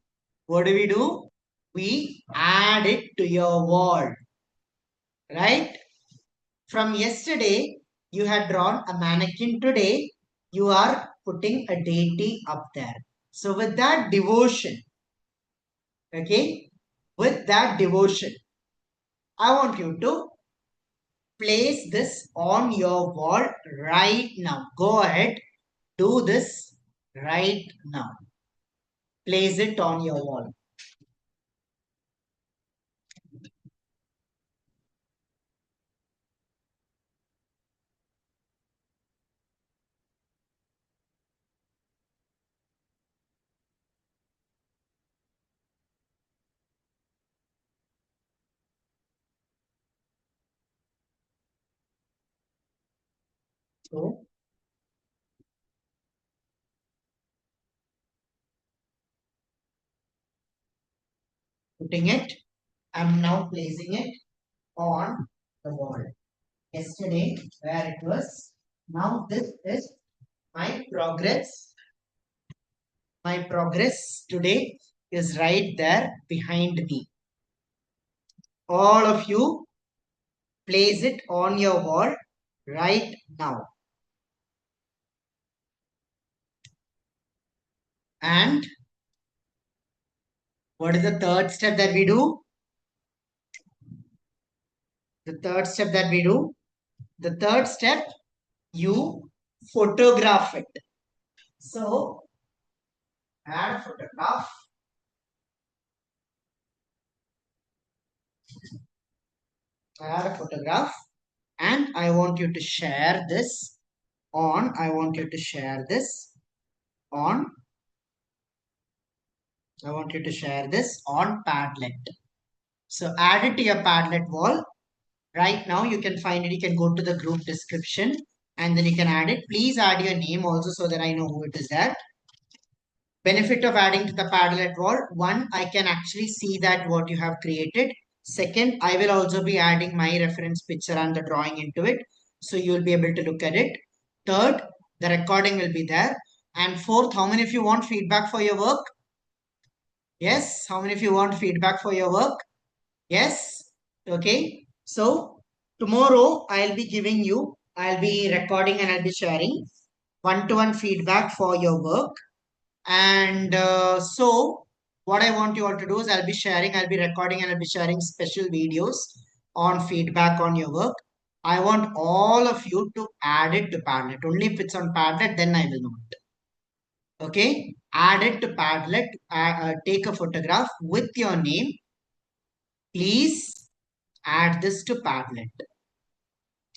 What do we do? We add it to your wall, right? From yesterday, you had drawn a mannequin. Today, you are putting a deity up there. So with that devotion, okay, with that devotion, I want you to place this on your wall right now. Go ahead, do this right now. Place it on your wall. So, putting it, I'm now placing it on the wall. Yesterday, where it was, now this is my progress. My progress today is right there behind me. All of you, place it on your wall right now. And what is the third step that we do? The third step that we do, the third step, you photograph it. So, add a photograph, add a photograph, and I want you to share this I want you to share this on, I want you to share this on Padlet. So add it to your Padlet wall. Right now, you can find it. You can go to the group description and then you can add it. Please add your name also so that I know who it is that. Benefit of adding to the Padlet wall. One, I can actually see that what you have created. Second, I will also be adding my reference picture and the drawing into it. So you'll be able to look at it. Third, the recording will be there. And fourth, how many of you want feedback for your work? Yes. How many of you want feedback for your work? Yes. Okay. So tomorrow I'll be recording and I'll be sharing. one-to-one feedback for your work. And so, what I want you all to do is I'll be recording, and I'll be sharing special videos on feedback on your work. I want all of you to add it to Padlet. Only if it's on Padlet, then I will not. Okay, add it to Padlet. Take a photograph with your name. Please add this to Padlet.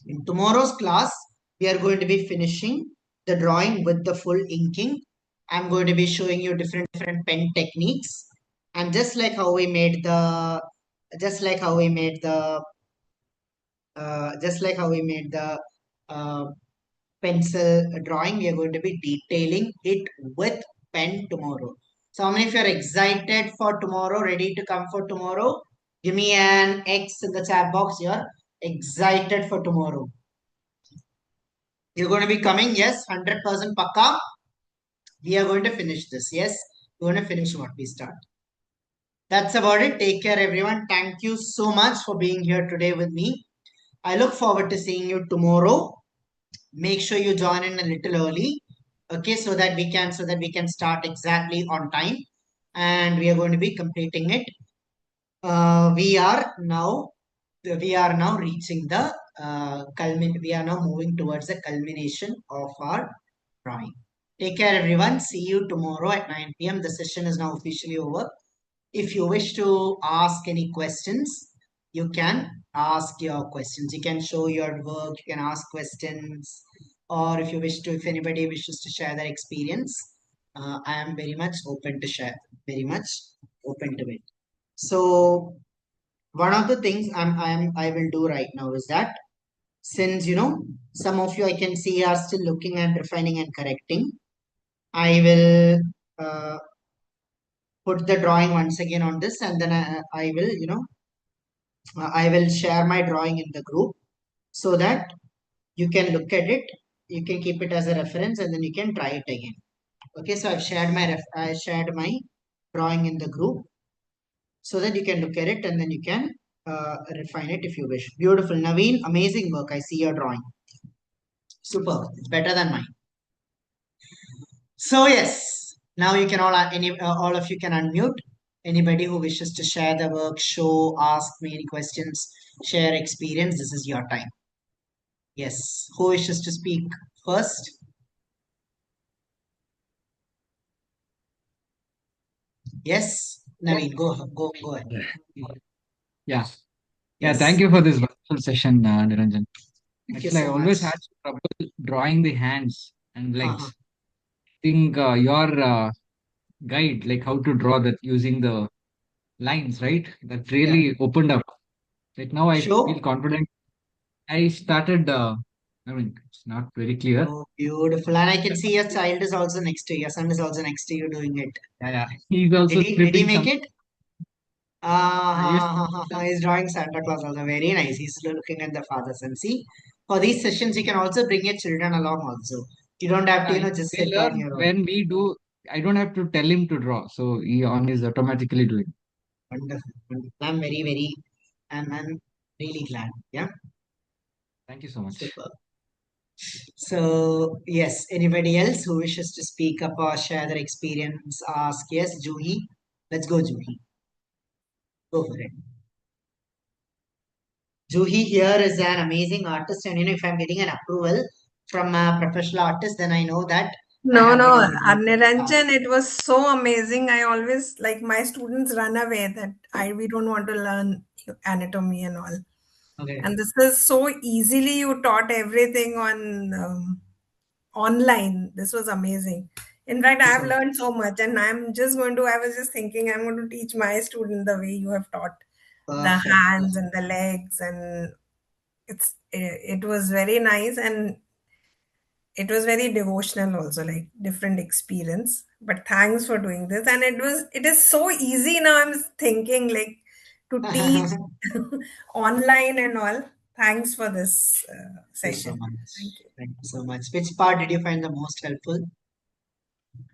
In tomorrow's class, we are going to be finishing the drawing with the full inking. I'm going to be showing you different pen techniques. And just like how we made the, just like how we made the uh, pencil drawing, we are going to be detailing it with pen tomorrow. So how many of you are excited for tomorrow, ready to come for tomorrow? Give me an X in the chat box here. Excited for tomorrow. You're going to be coming, yes, 100% pakka. We are going to finish this, yes. We're going to finish what we start. That's about it. Take care, everyone. Thank you so much for being here today with me. I look forward to seeing you tomorrow. Make sure you join in a little early, okay, so that we can start exactly on time, and we are going to be completing it. We are now reaching the we are now moving towards the culmination of our drawing. Take care, everyone. See you tomorrow at 9 p.m. The session is now officially over. If you wish to ask any questions, you can ask your questions. You can show your work, you can ask questions, or if anybody wishes to share their experience, I am very much open to share, very much open to it. So, one of the things I will do right now is that, since some of you I can see are still looking and refining and correcting, I will put the drawing once again on this, and then I will share my drawing in the group so that you can look at it, you can keep it as a reference, and then you can try it again. Okay, so I shared my drawing in the group so that you can look at it, and then you can refine it if you wish. Beautiful, Naveen, amazing work. I see your drawing. Super, it's better than mine. So yes, now you can all of you can unmute. Anybody who wishes to share the work, show, ask me any questions, share experience, this is your time. Yes, who wishes to speak first? Yes, Yeah. Naveen, go ahead. Yeah. Yeah. Thank Yes, you for this wonderful session, Niranjan. thank you Actually, I so much. always had trouble drawing the hands and Uh-huh. legs. Think your guide, like how to draw that using the lines, right? That Yeah. really opened up. Like now I feel Show. confident. I started, I mean, it's not very clear. Oh, beautiful. And I can see your child is also next to you. Your son is also next to you doing it. Yeah, yeah. He's also Did he scripting make some. it? Yes. He's drawing Santa Claus also. Very nice. He's looking at the fathers. And see, for these sessions, you can also bring your children along also. You don't have to, Yeah, just they sit on learn your own. when we do. I don't have to tell him to draw, so he on is automatically doing. Wonderful. Wonderful. I'm really glad. Yeah. Thank you so much. Super. So, yes, anybody else who wishes to speak up or share their experience, ask. Yes, Juhi. Let's go, Juhi. Go for it. Juhi here is an amazing artist, and if I'm getting an approval from a professional artist, then I know that I No, have no, very good work to pass. Niranjan, it was so amazing. I always like my students run away that I we don't want to learn anatomy and all. Okay. And this is so easily you taught everything on online. This was amazing. In fact, Thank you I've so much. learned so much, and I was just thinking I'm going to teach my student the way you have taught the Perfect. hands and the legs, and it was very nice, and it was very devotional also, like different experience. But thanks for doing this, and it is so easy now. I'm thinking like to teach Thank online and all. Thanks for this you so session. much. Thank you. Thank you so much. Which part did you find the most helpful?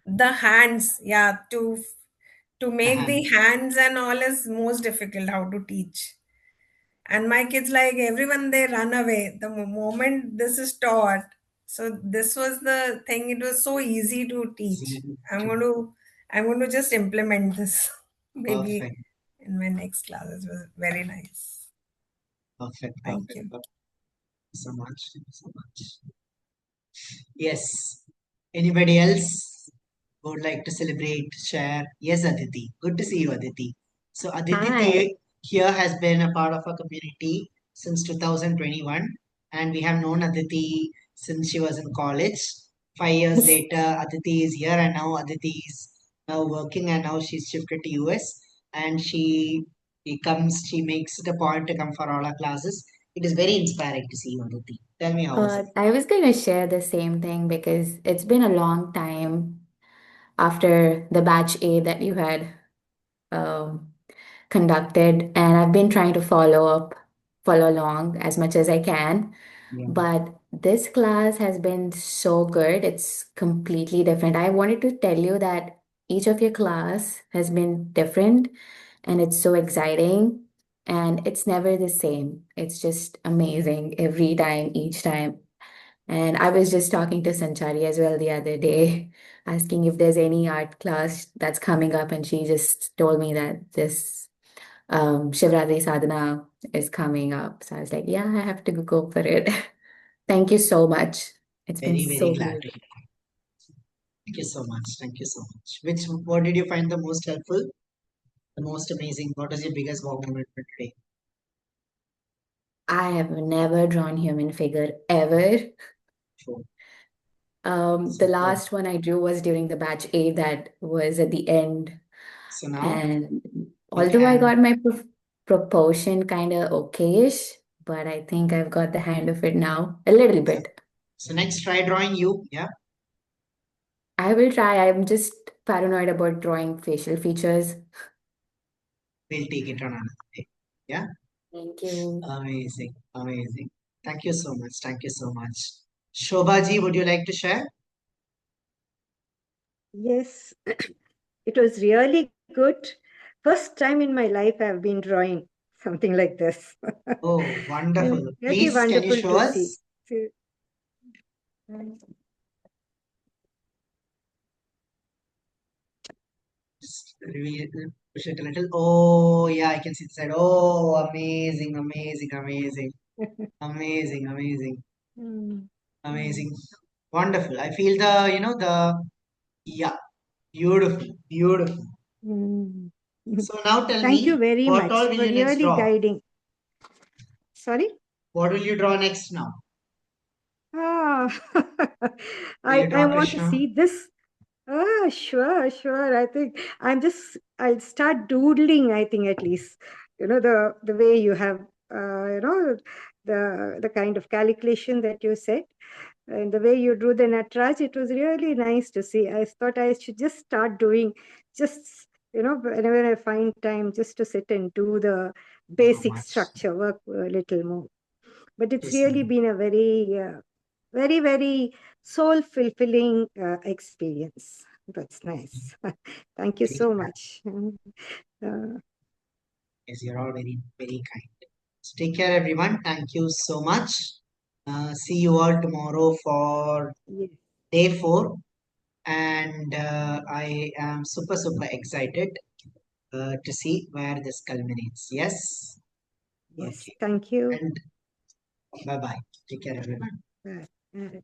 The hands, yeah, to The make the hands. hands and all is most difficult how to teach. And my kids, like everyone, they run away the moment this is taught. So this was the thing. It was so easy to teach. Easy I'm to- going to I'm going to just implement this maybe Perfect, in my next class. It was very nice. perfect, Thank perfect. you. Thank you so much. Thank you so much. Yes. Anybody else would like to celebrate, share? Yes, Aditi. Good to see you, Aditi. So Aditi Hi. here has been a part of our community since 2021, and we have known Aditi since she was in college. 5 years later, Aditi is here, and now Aditi is now working, and now she's shifted to US, and she makes it a point to come for all our classes. It is very inspiring to see you, Aditi. Tell me how was it? I was going to share the same thing because it's been a long time after the batch A that you had um, conducted, and I've been trying to follow along as much as I can. Yeah. But this class has been so good. It's completely different. I wanted to tell you that each of your class has been different, and it's so exciting, and it's never the same. It's just amazing every time, each time. And I was just talking to Sanchari as well the other day, asking if there's any art class that's coming up, and she just told me that this Shivaratri sadhana is coming up. So I was like, yeah, I have to go for it. Thank you so much. It's been Very, very so glad good. to hear. Thank you so much. Thank you so much. What did you find the most helpful? The most amazing? What was your biggest wow moment for today? I have never drawn human figure ever. Sure. The Super. last one I drew was during the batch A that was at the end. So now And you although I can, got my proportion kind of okayish, but I think I've got the hand of it now, a little bit. so next try drawing you. Yeah, I will try. I'm just paranoid about drawing facial features. we'll take it on another day. Yeah, Thank you. amazing, amazing. Thank you so much. Thank you so much. Shobhaji, would you like to share? Yes, it was really good. First time in my life I've been drawing something like this. Oh, And wonderful. really Please, can you wonderful show to see. us? See, mm, Just push it a little. Oh, yeah, I can see the side. Oh, amazing, amazing, amazing, amazing, amazing. mm, mm, Amazing. Wonderful. I feel yeah, beautiful, beautiful. mm. So now tell Thank you me, very what much all will for you next really draw? guiding. Sorry? What will you draw next now? Ah, Will you I draw want to Krishna? see this. Ah, sure, sure. I think I'll start doodling, I think at least. The way you have, the kind of calculation that you said. And the way you drew the Natraj, it was really nice to see. I thought I should just start doing, just, whenever I find time, just to sit and do the So basic much. structure work a little more. But it's Yes, really been a very, very soul fulfilling experience. That's nice. Thank you very so kind. much. Uh, Yes, you're all very, very kind. So take care, everyone. Thank you so much. See you all tomorrow for yes, day 4. And I am super, super excited to see where this culminates. Yes? yes. Okay. Thank you. And bye bye. Take care, everyone. Bye. Bye.